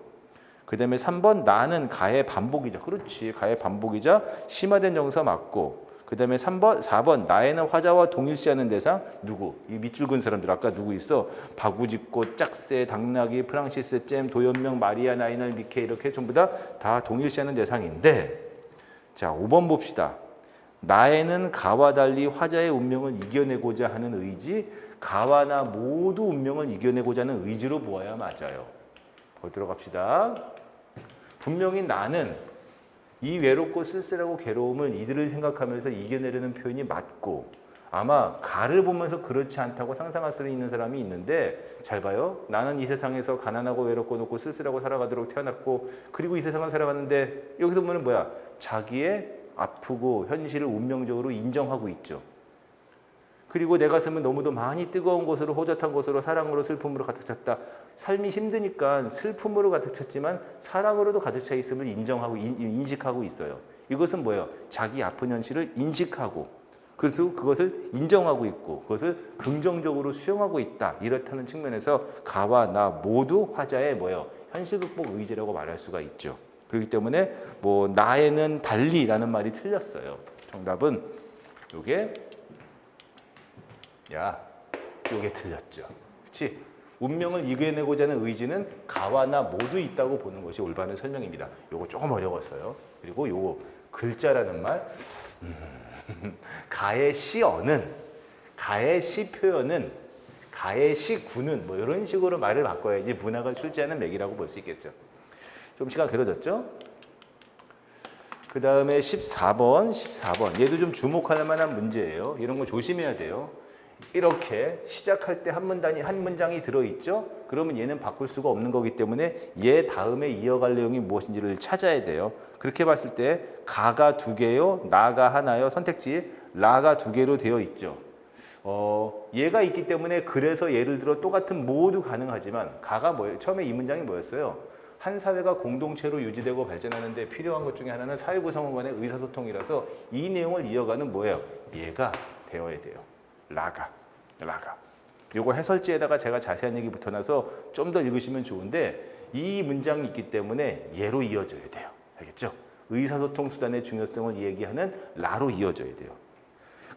그 다음에 3번 나는 가의 반복이자 그렇지 가의 반복이자 심화된 정사 맞고 그 다음에 3번, 4번 나에는 화자와 동일시하는 대상 누구? 이 밑줄 그은 사람들 아까 누구 있어? 바구짓꽃, 짝새, 당나귀, 프랑시스, 잼, 도연명, 마리아, 나이널, 미케 이렇게 전부 다 동일시하는 대상인데 자 5번 봅시다. 나에는 가와 달리 화자의 운명을 이겨내고자 하는 의지, 가와 나 모두 운명을 이겨내고자 하는 의지로 보아야 맞아요. 보도록 합시다. 분명히 나는 이 외롭고 쓸쓸하고 괴로움을 이들을 생각하면서 이겨내려는 표현이 맞고 아마 가를 보면서 그렇지 않다고 상상할 수 있는 사람이 있는데 잘 봐요. 나는 이 세상에서 가난하고 외롭고 높고 쓸쓸하고 살아가도록 태어났고 그리고 이 세상을 살아가는데 여기서 보면 뭐야? 자기의 아프고 현실을 운명적으로 인정하고 있죠. 그리고 내 가슴은 너무도 많이 뜨거운 곳으로 호젓한 곳으로 사랑으로 슬픔으로 가득 찼다. 삶이 힘드니까 슬픔으로 가득 찼지만 사랑으로도 가득 차 있음을 인정하고 인식하고 있어요. 이것은 뭐예요? 자기 아픈 현실을 인식하고 그래서 그것을 인정하고 있고 그것을 긍정적으로 수용하고 있다. 이렇다는 측면에서 가와 나 모두 화자의 뭐예요? 현실 극복 의지라고 말할 수가 있죠. 그렇기 때문에 뭐 나에는 달리라는 말이 틀렸어요. 정답은 요게 요게 틀렸죠. 그렇지? 운명을 이겨내고자 하는 의지는 가와 나 모두 있다고 보는 것이 올바른 설명입니다. 요거 조금 어려웠어요. 그리고 요거 글자라는 말 가의 시어는 가의 시 표현은 가의 시 구는 뭐 이런 식으로 말을 바꿔야지 문학을 출제하는 맥이라고 볼 수 있겠죠. 좀 시간 길어졌죠? 그 다음에 14번. 얘도 좀 주목할 만한 문제예요. 이런 거 조심해야 돼요. 이렇게 시작할 때 한 문장이 들어있죠? 그러면 얘는 바꿀 수가 없는 거기 때문에 얘 다음에 이어갈 내용이 무엇인지를 찾아야 돼요. 그렇게 봤을 때 가가 2개요, 나가 하나요, 선택지에 라가 2개로 되어 있죠. 얘가 있기 때문에 그래서 예를 들어 똑같은 모두 가능하지만 가가 뭐예요? 처음에 이 문장이 뭐였어요? 한 사회가 공동체로 유지되고 발전하는데 필요한 것 중에 하나는 사회 구성원 간의 의사소통이라서 이 내용을 이어가는 뭐예요? 얘가 되어야 돼요. 라가. 요거 해설지에다가 제가 자세한 얘기 붙여놔서 좀 더 읽으시면 좋은데 이 문장이 있기 때문에 얘로 이어져야 돼요. 알겠죠? 의사소통 수단의 중요성을 얘기하는 라로 이어져야 돼요.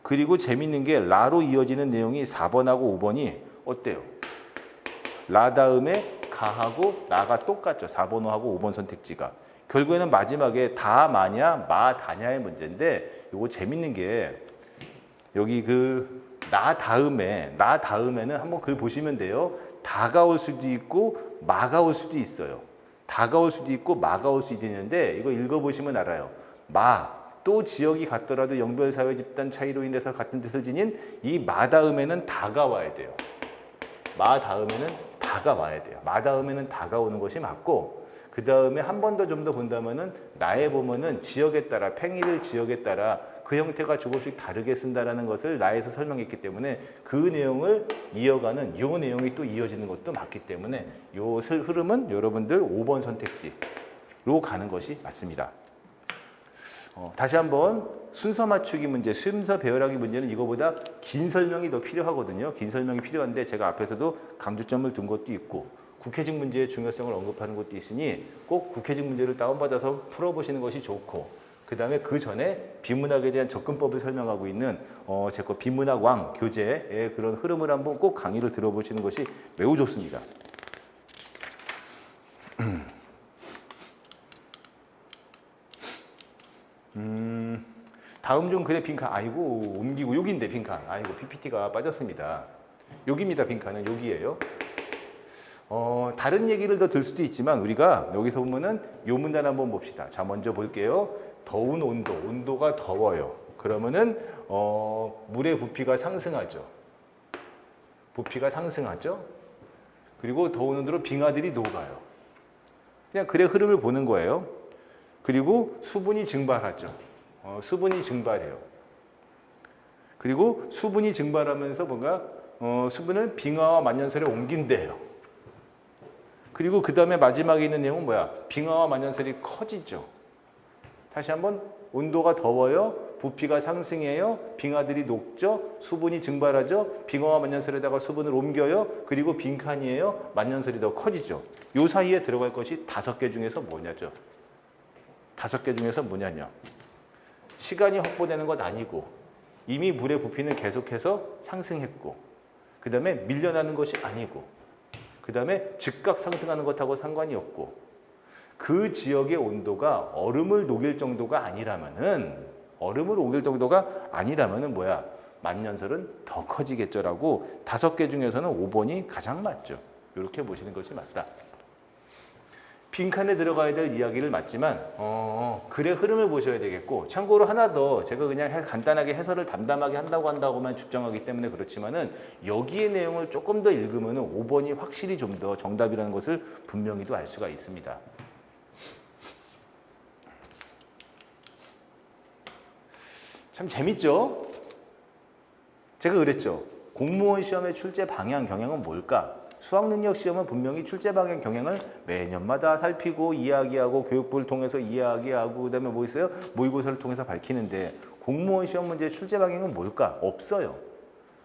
그리고 재밌는 게 라로 이어지는 내용이 4번하고 5번이 어때요? 라 다음에 가하고 나가 똑같죠. 4번하고 5번 선택지가. 결국에는 마지막에 다 마냐 마 다냐의 문제인데 요거 재밌는 게 여기 나 다음에는 한번 글 보시면 돼요. 다가 올 수도 있고 마가 올 수도 있어요. 다가 올 수도 있고 마가 올 수도 있는데 이거 읽어보시면 알아요. 또 지역이 같더라도 영별 사회 집단 차이로 인해서 같은 뜻을 지닌 이 마 다음에는 다가 와야 돼요. 마 다음에는 다가 와야 돼요. 마 다음에는 다가 오는 것이 맞고 그 다음에 한 번 더 좀 더 본다면은 나에 보면은 지역에 따라 팽이를 지역에 따라 그 형태가 조금씩 다르게 쓴다라는 것을 나에서 설명했기 때문에 그 내용을 이어가는 요 내용이 또 이어지는 것도 맞기 때문에 요 흐름은 여러분들 5번 선택지로 가는 것이 맞습니다. 다시 한번 순서 맞추기 문제, 순서 배열하기 문제는 이거보다 긴 설명이 더 필요하거든요. 긴 설명이 필요한데 제가 앞에서도 강조점을 둔 것도 있고 국회직 문제의 중요성을 언급하는 것도 있으니 꼭 국회직 문제를 다운받아서 풀어보시는 것이 좋고 그 다음에 그 전에 비문학에 대한 접근법을 설명하고 있는 제 거 비문학 왕 교재의 그런 흐름을 한번 꼭 강의를 들어보시는 것이 매우 좋습니다. 다음 중 글의 빈칸, 아이고 옮기고 여기인데 빈칸, 아이고 PPT가 빠졌습니다. 여기입니다. 빈칸은 여기예요. 다른 얘기를 더 들 수도 있지만 우리가 여기서 보면은 요 문단 한번 봅시다. 자 먼저 볼게요. 더운 온도가 더워요. 그러면은 물의 부피가 상승하죠. 그리고 더운 온도로 빙하들이 녹아요. 그냥 글의 흐름을 보는 거예요. 그리고 수분이 증발하죠. 수분이 증발해요. 그리고 수분이 증발하면서 뭔가 수분을 빙하와 만년설에 옮긴대요. 그리고 그 다음에 마지막에 있는 내용은 뭐야? 빙하와 만년설이 커지죠. 다시 한번 온도가 더워요. 부피가 상승해요. 빙하들이 녹죠. 수분이 증발하죠. 빙하와 만년설에다가 수분을 옮겨요. 그리고 빈칸이에요. 만년설이 더 커지죠. 요 사이에 들어갈 것이 5개 중에서 뭐냐죠. 5개 중에서 뭐냐냐. 시간이 확보되는 것 아니고 이미 물의 부피는 계속해서 상승했고 그 다음에 밀려나는 것이 아니고 그 다음에 즉각 상승하는 것하고 상관이 없고 그 지역의 온도가 얼음을 녹일 정도가 아니라면은 뭐야? 만년설은 더 커지겠죠라고 5개 중에서는 5번이 가장 맞죠. 이렇게 보시는 것이 맞다. 빈칸에 들어가야 될 이야기를 맞지만 글의 흐름을 보셔야 되겠고 참고로 하나 더 제가 그냥 간단하게 해설을 담담하게 한다고만 주장하기 때문에 그렇지만은 여기의 내용을 조금 더 읽으면은 5번이 확실히 좀 더 정답이라는 것을 분명히도 알 수가 있습니다. 참 재밌죠? 제가 그랬죠. 공무원 시험의 출제 방향, 경향은 뭘까? 수학능력 시험은 분명히 출제 방향, 경향을 매년마다 살피고 이야기하고 교육부를 통해서 이야기하고 그다음에 뭐 있어요? 모의고사를 통해서 밝히는데 공무원 시험 문제의 출제 방향은 뭘까? 없어요.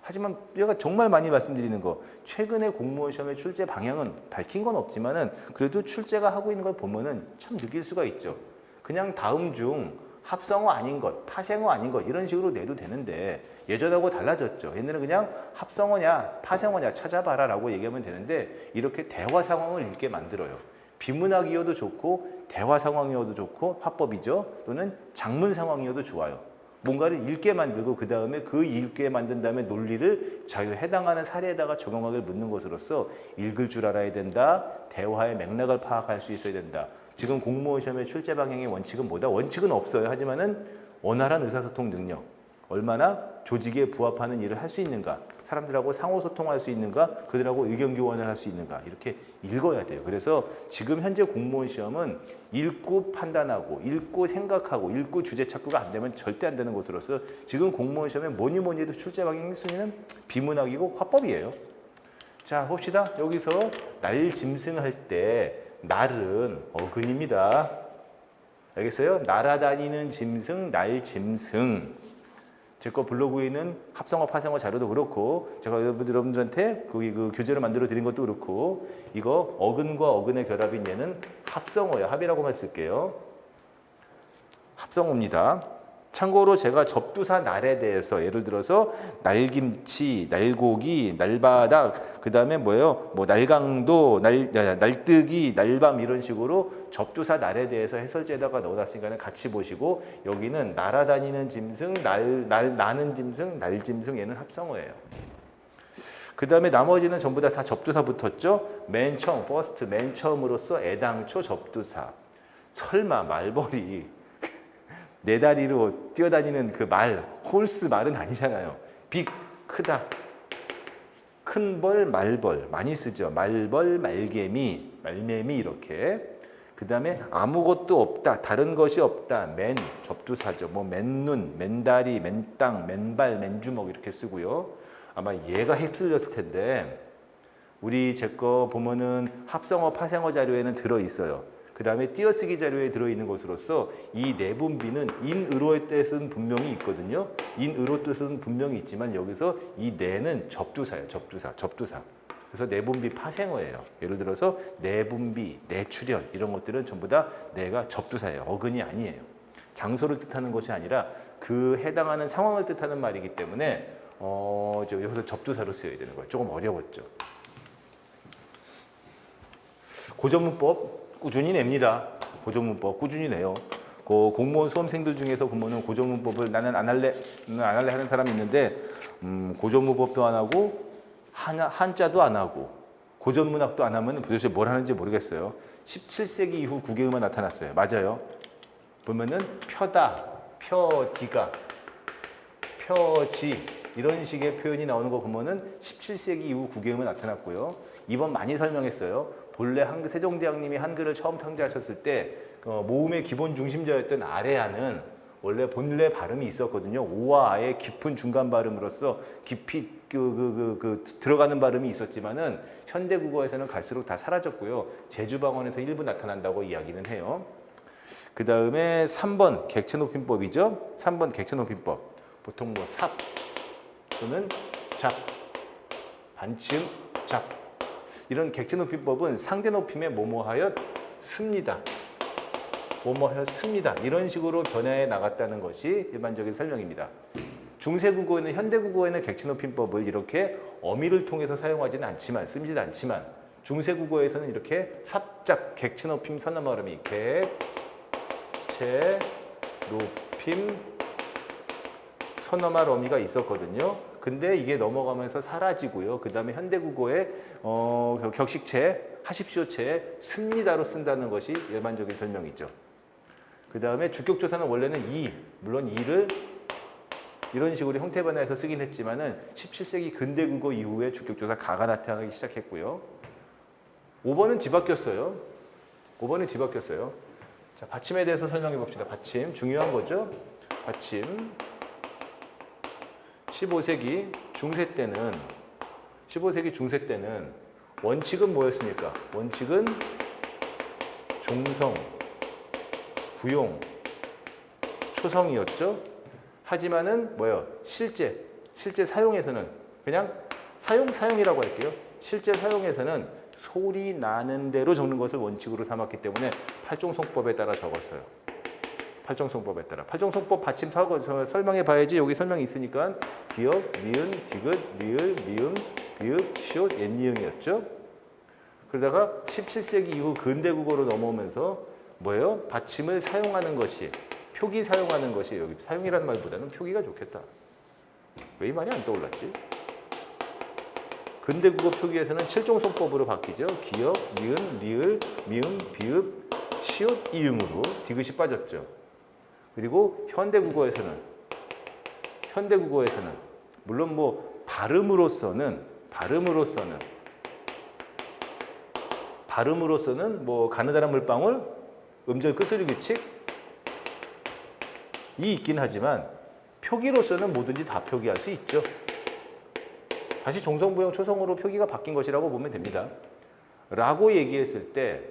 하지만 제가 정말 많이 말씀드리는 거 최근에 공무원 시험의 출제 방향은 밝힌 건 없지만은 그래도 출제가 하고 있는 걸 보면은 참 느낄 수가 있죠. 그냥 다음 중 합성어 아닌 것, 파생어 아닌 것 이런 식으로 내도 되는데 예전하고 달라졌죠. 옛날에는 그냥 합성어냐 파생어냐 찾아봐라 라고 얘기하면 되는데 이렇게 대화 상황을 읽게 만들어요. 비문학이어도 좋고 대화 상황이어도 좋고 화법이죠. 또는 작문 상황이어도 좋아요. 뭔가를 읽게 만들고 그 다음에 그 읽게 만든 다음에 논리를 해당하는 사례에다가 적용하기를 묻는 것으로서 읽을 줄 알아야 된다. 대화의 맥락을 파악할 수 있어야 된다. 지금 공무원 시험의 출제 방향의 원칙은 뭐다? 원칙은 없어요. 하지만은 원활한 의사소통 능력, 얼마나 조직에 부합하는 일을 할 수 있는가, 사람들하고 상호소통할 수 있는가, 그들하고 의견 교환을 할 수 있는가 이렇게 읽어야 돼요. 그래서 지금 현재 공무원 시험은 읽고 판단하고, 읽고 생각하고, 읽고 주제 착구가 안 되면 절대 안 되는 것으로서 지금 공무원 시험에 뭐니 해도 출제 방향 1순위는 비문학이고 화법이에요. 자, 봅시다. 여기서 날 짐승할 때 날은 어근입니다. 알겠어요? 날아다니는 짐승, 날 짐승. 제 거 블로그에 있는 합성어, 파생어 자료도 그렇고 제가 여러분들한테 그 교재를 만들어 드린 것도 그렇고 이거 어근과 어근의 결합인 얘는 합성어예요. 합이라고만 쓸게요. 합성어입니다. 참고로 제가 접두사 날에 대해서 예를 들어서 날김치, 날고기, 날바닥, 그 다음에 뭐예요? 뭐 날강도, 날뜨기, 날밤 이런 식으로 접두사 날에 대해서 해설제에다가 넣어놨으니까 같이 보시고 여기는 날아다니는 짐승, 나는 짐승, 날짐승 얘는 합성어예요. 그 다음에 나머지는 전부 다 접두사 붙었죠? 맨 처음, first, 맨 처음으로서 애당초 접두사. 설마 말벌이 네 다리로 뛰어다니는 그 말, 홀스 말은 아니잖아요. 빅, 크다. 큰 벌, 말벌 많이 쓰죠. 말벌, 말개미, 말매미 이렇게. 그 다음에 아무것도 없다, 다른 것이 없다. 맨, 접두사죠. 뭐 맨눈, 맨다리, 맨땅, 맨발, 맨주먹 이렇게 쓰고요. 아마 얘가 휩쓸렸을 텐데 우리 제 거 보면은 합성어, 파생어 자료에는 들어있어요. 그 다음에 띄어쓰기 자료에 들어있는 것으로서 이 내분비는 인으로의 뜻은 분명히 있거든요. 인으로 뜻은 분명히 있지만 여기서 이 내는 접두사예요. 접두사. 그래서 내분비 파생어예요. 예를 들어서 내분비, 내출혈 이런 것들은 전부 다 내가 접두사예요. 어근이 아니에요. 장소를 뜻하는 것이 아니라 그 해당하는 상황을 뜻하는 말이기 때문에 여기서 접두사로 쓰여야 되는 거예요. 조금 어려웠죠. 고전문법 꾸준히 냅니다. 고전문법 꾸준히 내요. 그 공무원 수험생들 중에서 보면은 고전문법을 나는 안 할래 하는 사람이 있는데 고전문법도 안 하고 한자도 안 하고 고전문학도 안 하면 도대체 뭘 하는지 모르겠어요. 17세기 이후 국외음만 나타났어요. 맞아요. 보면은 펴다, 펴디가, 펴지 이런 식의 표현이 나오는 거 보면은 17세기 이후 국외음은 나타났고요. 이번 많이 설명했어요. 본래 세종대왕님이 한글을 처음 창제하셨을 때 모음의 기본 중심자였던 아래아는 원래 본래 발음이 있었거든요. 오와 아의 깊은 중간 발음으로서 깊이 들어가는 발음이 있었지만은 현대 국어에서는 갈수록 다 사라졌고요. 제주방언에서 일부 나타난다고 이야기는 해요. 그 다음에 3번 객체높임법이죠. 3번 객체높임법. 보통 뭐 삽 또는 잡, 반침, 잡 이런 객체높임법은 상대 높임에 뭐뭐하여 습니다. 뭐뭐였습니다. 이런 식으로 변화해 나갔다는 것이 일반적인 설명입니다. 중세국어에는 현대국어에는 객체높임법을 이렇게 어미를 통해서 사용하지는 않지만 쓰지는 않지만 중세국어에서는 이렇게 삽작 객체높임 선어 발음이 객체높임 선어말 어미가 있었거든요. 근데 이게 넘어가면서 사라지고요. 그 다음에 현대국어에 격식체, 하십시오체에 습니다로 쓴다는 것이 일반적인 설명이죠. 그 다음에 주격조사는 원래는 물론 이를 이런 식으로 형태 변화해서 쓰긴 했지만은 17세기 근대국어 이후에 주격조사 가가 나타나기 시작했고요. 5번은 뒤바뀌었어요. 5번은 뒤바뀌었어요. 자, 받침에 대해서 설명해 봅시다. 받침 중요한 거죠. 받침 15세기 중세 때는 원칙은 뭐였습니까? 원칙은 종성, 부용, 초성이었죠. 하지만은 뭐예요? 실제 사용에서는 그냥 사용이라고 할게요. 실제 사용에서는 소리 나는 대로 적는 것을 원칙으로 삼았기 때문에 팔종송법에 따라 적었어요. 팔종송법에 따라. 팔종송법 받침 설명해 봐야지. 여기 설명이 있으니까 기역, 니은, 디귿, 리을, 미음, 비읍, 시옷, 옛니응이었죠. 그러다가 17세기 이후 근대국어로 넘어오면서 뭐예요? 받침을 사용하는 것이 표기 사용하는 것이 여기 사용이라는 말보다는 표기가 좋겠다. 왜 이 말이 안 떠올랐지? 근대국어 표기에서는 7종송법으로 바뀌죠. 기역, 니은, 리을, 미음, 비읍, 시옷, 이응으로 디귿이 빠졌죠. 그리고 현대국어에서는 물론 뭐 발음으로서는 뭐 가느다란 물방울, 음절 끝소리 규칙이 있긴 하지만 표기로서는 뭐든지 다 표기할 수 있죠. 다시 종성부용 초성으로 표기가 바뀐 것이라고 보면 됩니다. 라고 얘기했을 때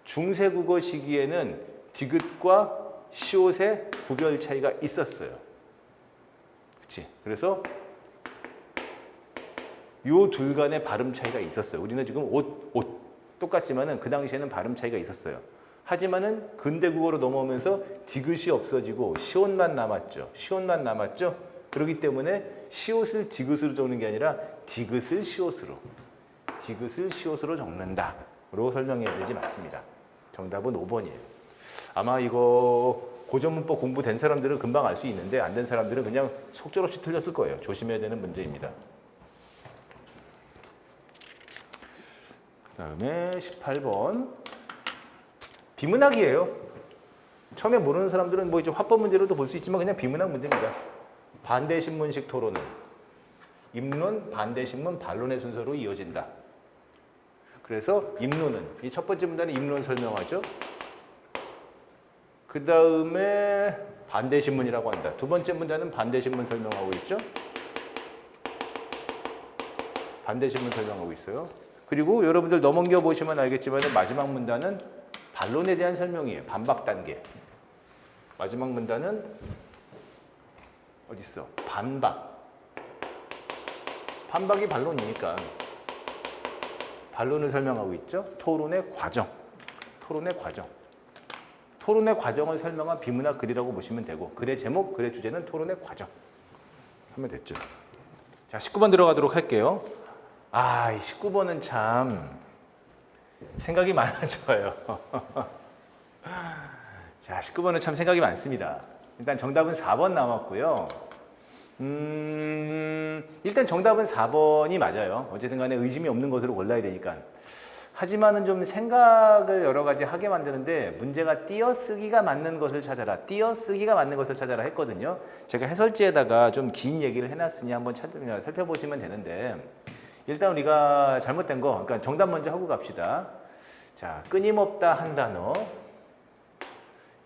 중세국어 시기에는 디귿과 시옷의 구별 차이가 있었어요. 그치? 그래서 요 둘 간의 발음 차이가 있었어요. 우리는 지금 옷 똑같지만은 그 당시에는 발음 차이가 있었어요. 하지만은 근대국어로 넘어오면서 디귿이 없어지고 시옷만 남았죠. 그렇기 때문에 시옷을 디귿으로 적는 게 아니라 디귿을 시옷으로 적는다로 설명해야 되지 맞습니다. 정답은 5번이에요. 아마 이거 고전문법 공부된 사람들은 금방 알 수 있는데 안 된 사람들은 그냥 속절없이 틀렸을 거예요. 조심해야 되는 문제입니다. 그 다음에 18번 비문학이에요. 처음에 모르는 사람들은 뭐 이제 화법 문제로도 볼 수 있지만 그냥 비문학 문제입니다. 반대신문식 토론은 입론, 반대신문, 반론의 순서로 이어진다. 그래서 입론은 이 첫 번째 문단은 입론 설명하죠. 그 다음에 반대신문이라고 한다. 두 번째 문단은 반대신문 설명하고 있죠. 반대신문 설명하고 있어요. 그리고 여러분들 넘겨 보시면 알겠지만 마지막 문단은 반론에 대한 설명이에요. 반박 단계. 마지막 문단은 어디 있어? 반박이 반론이니까 반론을 설명하고 있죠. 토론의 과정을 설명한 비문학 글이라고 보시면 되고 글의 제목, 글의 주제는 토론의 과정 하면 됐죠. 자, 19번 들어가도록 할게요. 이 19번은 참 생각이 많아져요. 자, 19번은 참 생각이 많습니다. 일단 정답은 4번 남았고요. 일단 정답은 4번이 맞아요. 어쨌든 간에 의심이 없는 것으로 골라야 되니까. 하지만은 좀 생각을 여러 가지 하게 만드는데 문제가 띄어쓰기가 맞는 것을 찾아라 했거든요. 제가 해설지에다가 좀 긴 얘기를 해놨으니 한번 살펴보시면 되는데 일단 우리가 잘못된 거, 그러니까 정답 먼저 하고 갑시다. 자, 끊임없다 한 단어.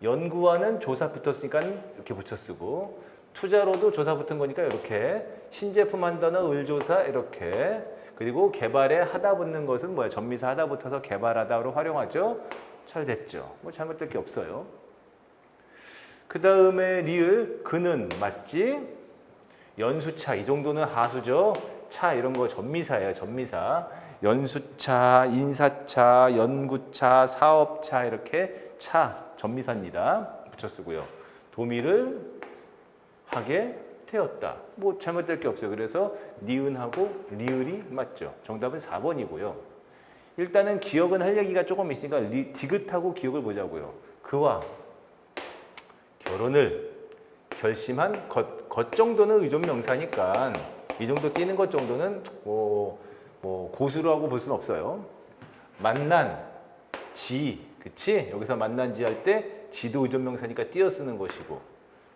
연구와는 조사 붙었으니까 이렇게 붙여 쓰고 투자로도 조사 붙은 거니까 이렇게 신제품 한 단어 을조사 이렇게 그리고 개발에 하다 붙는 것은 뭐야? 전미사 하다 붙어서 개발하다로 활용하죠. 잘 됐죠. 뭐 잘못될 게 없어요. 그 다음에 리을 그는 맞지? 연수차 이 정도는 하수죠. 차 이런 거 전미사예요. 전미사. 연수차, 인사차, 연구차, 사업차 이렇게 차, 전미사입니다. 붙여 쓰고요. 도미를 하게 되었다. 뭐 잘못될 게 없어요. 그래서 니은하고 리을이 맞죠. 정답은 4번이고요. 일단은 기억은 할 얘기가 조금 있으니까 디귿하고 기억을 보자고요. 그와 결혼을 결심한 것 정도는 의존명사니까 이 정도 띄는 것 정도는 뭐 고수로 하고 볼 수는 없어요. 만난 지, 그치? 여기서 만난 지 할 때 지도 의존명사니까 띄어 쓰는 것이고,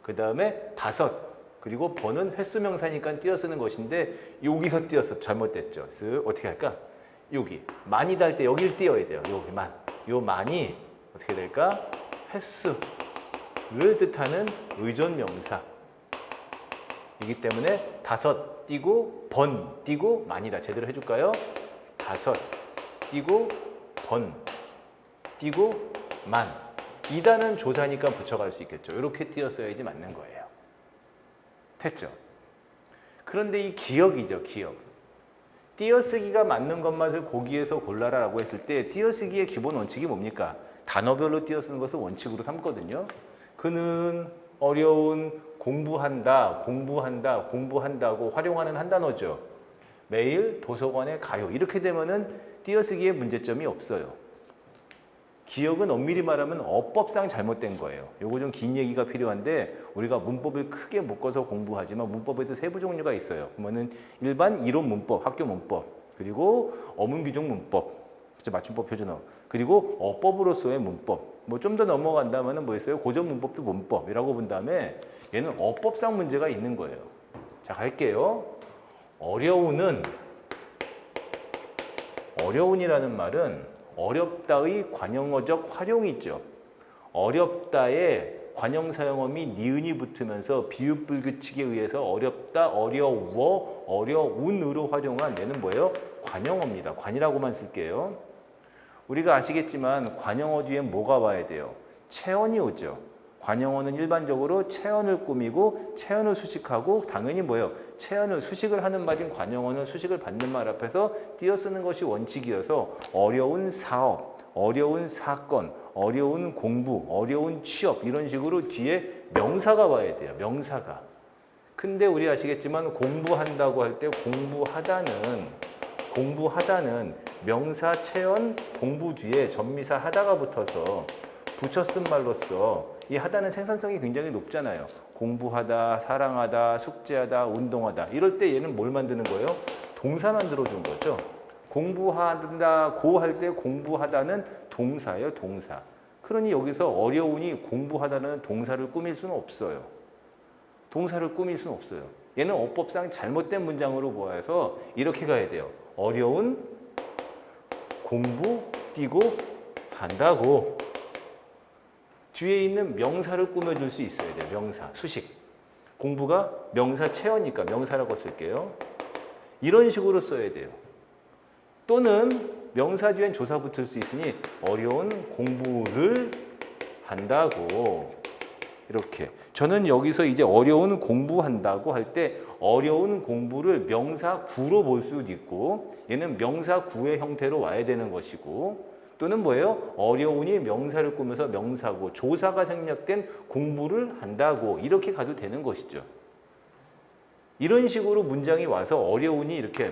그 다음에 다섯, 그리고 번은 횟수명사니까 띄어 쓰는 것인데 여기서 띄어서 잘못됐죠. 그래서 어떻게 할까? 여기 만이다 할 때 여기를 띄어야 돼요. 여기 만. 요 만이 어떻게 될까? 횟수를 뜻하는 의존명사. 이기 때문에 다섯 띄고 번 띄고 만이다. 제대로 해줄까요? 다섯 띄고 번 띄고 만. 이다는 조사니까 붙여갈 수 있겠죠. 이렇게 띄었어야지 맞는 거예요. 됐죠? 그런데 이 기억이죠. 기억. 띄어쓰기가 맞는 것만을 고기에서 골라라라고 했을 때 띄어쓰기의 기본 원칙이 뭡니까? 단어별로 띄어쓰는 것을 원칙으로 삼거든요. 그는 어려운 공부한다, 공부한다, 공부한다고 활용하는 한 단어죠. 매일 도서관에 가요. 이렇게 되면은 띄어쓰기에 문제점이 없어요. 기억은 엄밀히 말하면 어법상 잘못된 거예요. 요거 좀 긴 얘기가 필요한데 우리가 문법을 크게 묶어서 공부하지만 문법에도 세부 종류가 있어요. 그러면은 일반 이론 문법, 학교 문법, 그리고 어문 규정 문법, 맞춤법 표준어, 그리고 어법으로서의 문법. 뭐 좀 더 넘어간다면은 뭐 있어요? 고전 문법도 문법이라고 본 다음에 얘는 어법상 문제가 있는 거예요. 자, 갈게요. 어려운이라는 말은 어렵다의 관형어적 활용이죠. 어렵다에 관형사용어미 니은이 붙으면서 비읍불규칙에 의해서 어렵다, 어려워, 어려운으로 활용한 얘는 뭐예요? 관형어입니다. 관이라고만 쓸게요. 우리가 아시겠지만 관형어 뒤엔 뭐가 와야 돼요? 체언이 오죠. 관형어는 일반적으로 체언을 꾸미고 체언을 수식하고 당연히 뭐예요? 체언을 수식을 하는 말인 관형어는 수식을 받는 말 앞에서 띄어쓰는 것이 원칙이어서 어려운 사업, 어려운 사건, 어려운 공부, 어려운 취업 이런 식으로 뒤에 명사가 와야 돼요. 명사가. 근데 우리 아시겠지만 공부한다고 할 때 공부하다는 명사 체언 공부 뒤에 전미사 하다가 붙어서 붙여 쓴 말로써 이 하다는 생산성이 굉장히 높잖아요. 공부하다, 사랑하다, 숙제하다, 운동하다. 이럴 때 얘는 뭘 만드는 거예요? 동사 만들어준 거죠. 공부한다고 할 때 공부하다는 동사예요, 동사. 그러니 여기서 어려우니 공부하다는 동사를 꾸밀 수는 없어요. 동사를 꾸밀 수는 없어요. 얘는 어법상 잘못된 문장으로 보아서 이렇게 가야 돼요. 어려운 공부 띄고 한다고. 뒤에 있는 명사를 꾸며줄 수 있어야 돼요. 명사, 수식. 공부가 명사 체어니까 명사라고 쓸게요. 이런 식으로 써야 돼요. 또는 명사 뒤엔 조사 붙을 수 있으니 어려운 공부를 한다고. 이렇게. 저는 여기서 이제 어려운 공부한다고 할 때 어려운 공부를 명사 구로 볼 수도 있고 얘는 명사 구의 형태로 와야 되는 것이고 또는 뭐예요? 어려우니 명사를 꾸며서 명사고 조사가 생략된 공부를 한다고 이렇게 가도 되는 것이죠. 이런 식으로 문장이 와서 어려우니 이렇게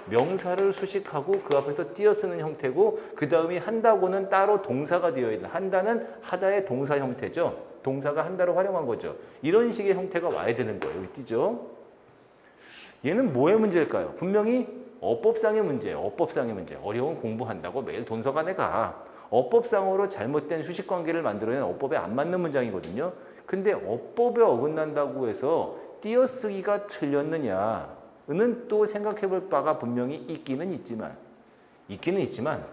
명사를 수식하고 그 앞에서 띄어쓰는 형태고 그 다음에 한다고는 따로 동사가 되어 있는 한다는 하다의 동사 형태죠. 동사가 한다로 활용한 거죠. 이런 식의 형태가 와야 되는 거예요. 여기 띄죠. 얘는 뭐의 문제일까요? 분명히 어법상의 문제예요. 어법상의 문제. 어려운 공부한다고 매일 도서관에 가. 어법상으로 잘못된 수식관계를 만들어낸 어법에 안 맞는 문장이거든요. 근데 어법에 어긋난다고 해서 띄어쓰기가 틀렸느냐는 또 생각해볼 바가 분명히 있기는 있지만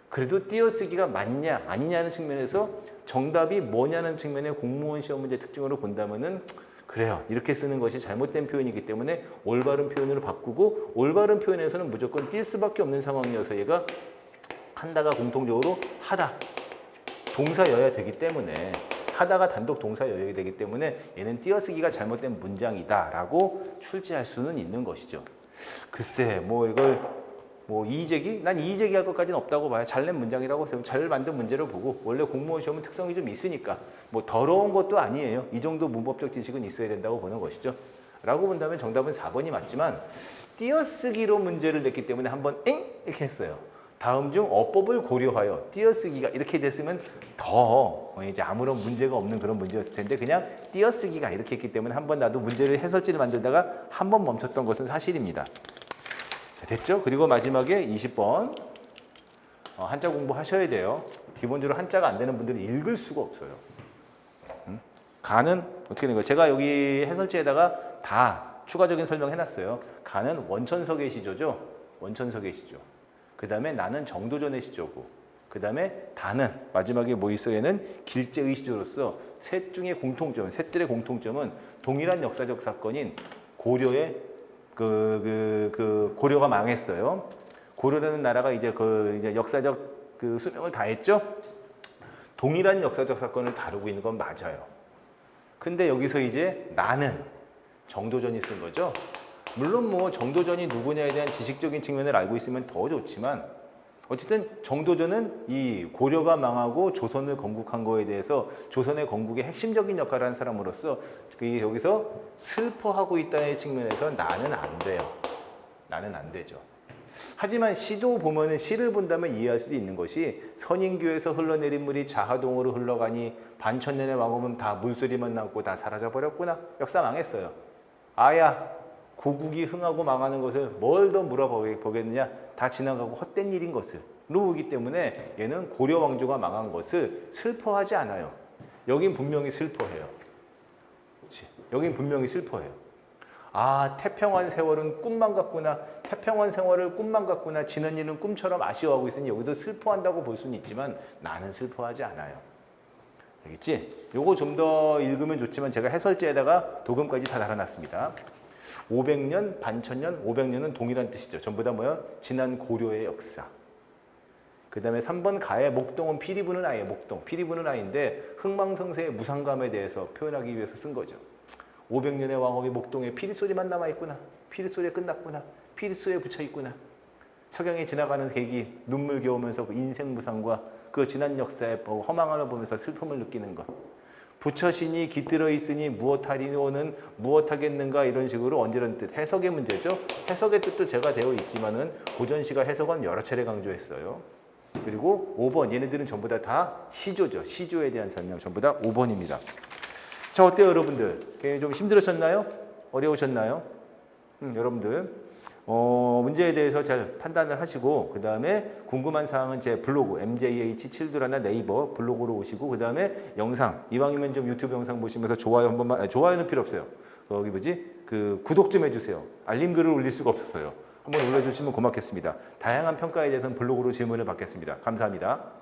그래도 띄어쓰기가 맞냐 아니냐는 측면에서 정답이 뭐냐는 측면의 공무원 시험 문제 특징으로 본다면은 그래요. 이렇게 쓰는 것이 잘못된 표현이기 때문에 올바른 표현으로 바꾸고 올바른 표현에서는 무조건 띌 수밖에 없는 상황이어서 얘가 한다가 공통적으로 하다 동사여야 되기 때문에 하다가 단독 동사여야 되기 때문에 얘는 띄어쓰기가 잘못된 문장이다라고 출제할 수는 있는 것이죠. 글쎄 뭐 이걸 뭐 이의제기? 난 이의제기 할 것까지는 없다고 봐요. 잘 낸 문장이라고 해서 잘 만든 문제를 보고 원래 공무원 시험은 특성이 좀 있으니까 뭐 더러운 것도 아니에요. 이 정도 문법적 지식은 있어야 된다고 보는 것이죠. 라고 본다면 정답은 4번이 맞지만 띄어쓰기로 문제를 냈기 때문에 한번 엥? 이렇게 했어요. 다음 중 어법을 고려하여 띄어쓰기가 이렇게 됐으면 더 이제 아무런 문제가 없는 그런 문제였을 텐데 그냥 띄어쓰기가 이렇게 했기 때문에 한번 나도 문제를 해설지를 만들다가 한번 멈췄던 것은 사실입니다. 자, 됐죠? 그리고 마지막에 20번 한자 공부하셔야 돼요. 기본적으로 한자가 안 되는 분들은 읽을 수가 없어요. 가는 어떻게 되는 거예요? 제가 여기 해설지에다가 다 추가적인 설명해놨어요. 가는 원천석의 시조죠. 원천석의 시조. 그 다음에 나는 정도전의 시조고 그 다음에 다는 마지막에 뭐 있어? 얘는 길제의 시조로서 셋 중에 공통점, 셋들의 공통점은 동일한 역사적 사건인 고려의 고려가 망했어요. 고려라는 나라가 이제 이제 역사적 수명을 다했죠. 동일한 역사적 사건을 다루고 있는 건 맞아요. 근데 여기서 이제 나는 정도전이 쓴 거죠. 물론 뭐 정도전이 누구냐에 대한 지식적인 측면을 알고 있으면 더 좋지만 어쨌든 정도전은 이 고려가 망하고 조선을 건국한 거에 대해서 조선의 건국의 핵심적인 역할을 한 사람으로서 여기서 슬퍼하고 있다는 측면에서 나는 안 돼요. 나는 안 되죠. 하지만 시도 보면은 시를 본다면 이해할 수도 있는 것이 선인교에서 흘러내린 물이 자하동으로 흘러가니 반천년의 왕업은 다 물소리만 남고 다 사라져버렸구나. 역사 망했어요. 아야 고국이 흥하고 망하는 것을 뭘 더 물어보겠느냐. 다 지나가고 헛된 일인 것을 보기 때문에 얘는 고려 왕조가 망한 것을 슬퍼하지 않아요. 여긴 분명히 슬퍼해요. 그렇지? 여긴 분명히 슬퍼해요. 아, 태평한 세월은 꿈만 같구나. 태평한 세월을 꿈만 같구나. 지난 일은 꿈처럼 아쉬워하고 있으니 여기도 슬퍼한다고 볼 수는 있지만 나는 슬퍼하지 않아요. 알겠지? 요거 좀 더 읽으면 좋지만 제가 해설지에다가 도금까지 다 달아놨습니다. 500년, 반천년, 500년은 동일한 뜻이죠. 전부 다 뭐야? 지난 고려의 역사. 그 다음에 3번 가의 목동은 피리 부는 아이예요. 목동. 피리 부는 아이인데 흥망성쇠의 무상감에 대해서 표현하기 위해서 쓴 거죠. 500년의 왕업이 목동에 피리소리만 남아있구나. 피리소리에 끝났구나. 피리소리에 붙여있구나. 석양이 지나가는 계기, 눈물 겨우면서 그 인생 무상과 그 지난 역사의 허망함을 보면서 슬픔을 느끼는 것. 부처신이 깃들어 있으니 무엇하리노는 무엇하겠는가 이런 식으로 언제런 뜻. 해석의 문제죠. 해석의 뜻도 제가 되어 있지만은 고전시가 해석은 여러 차례 강조했어요. 그리고 5번 얘네들은 전부 다 시조죠. 시조에 대한 설명 전부 다 5번입니다. 자, 어때요 여러분들? 좀 힘들으셨나요? 어려우셨나요? 여러분들 문제에 대해서 잘 판단을 하시고 그 다음에 궁금한 사항은 제 블로그 MJH721 네이버 블로그로 오시고 그 다음에 영상 이왕이면 좀 유튜브 영상 보시면서 좋아요 한 번만 좋아요는 필요 없어요. 거기 구독 좀 해주세요. 알림 글을 올릴 수가 없어서요. 한번 올려주시면 고맙겠습니다. 다양한 평가에 대해서는 블로그로 질문을 받겠습니다. 감사합니다.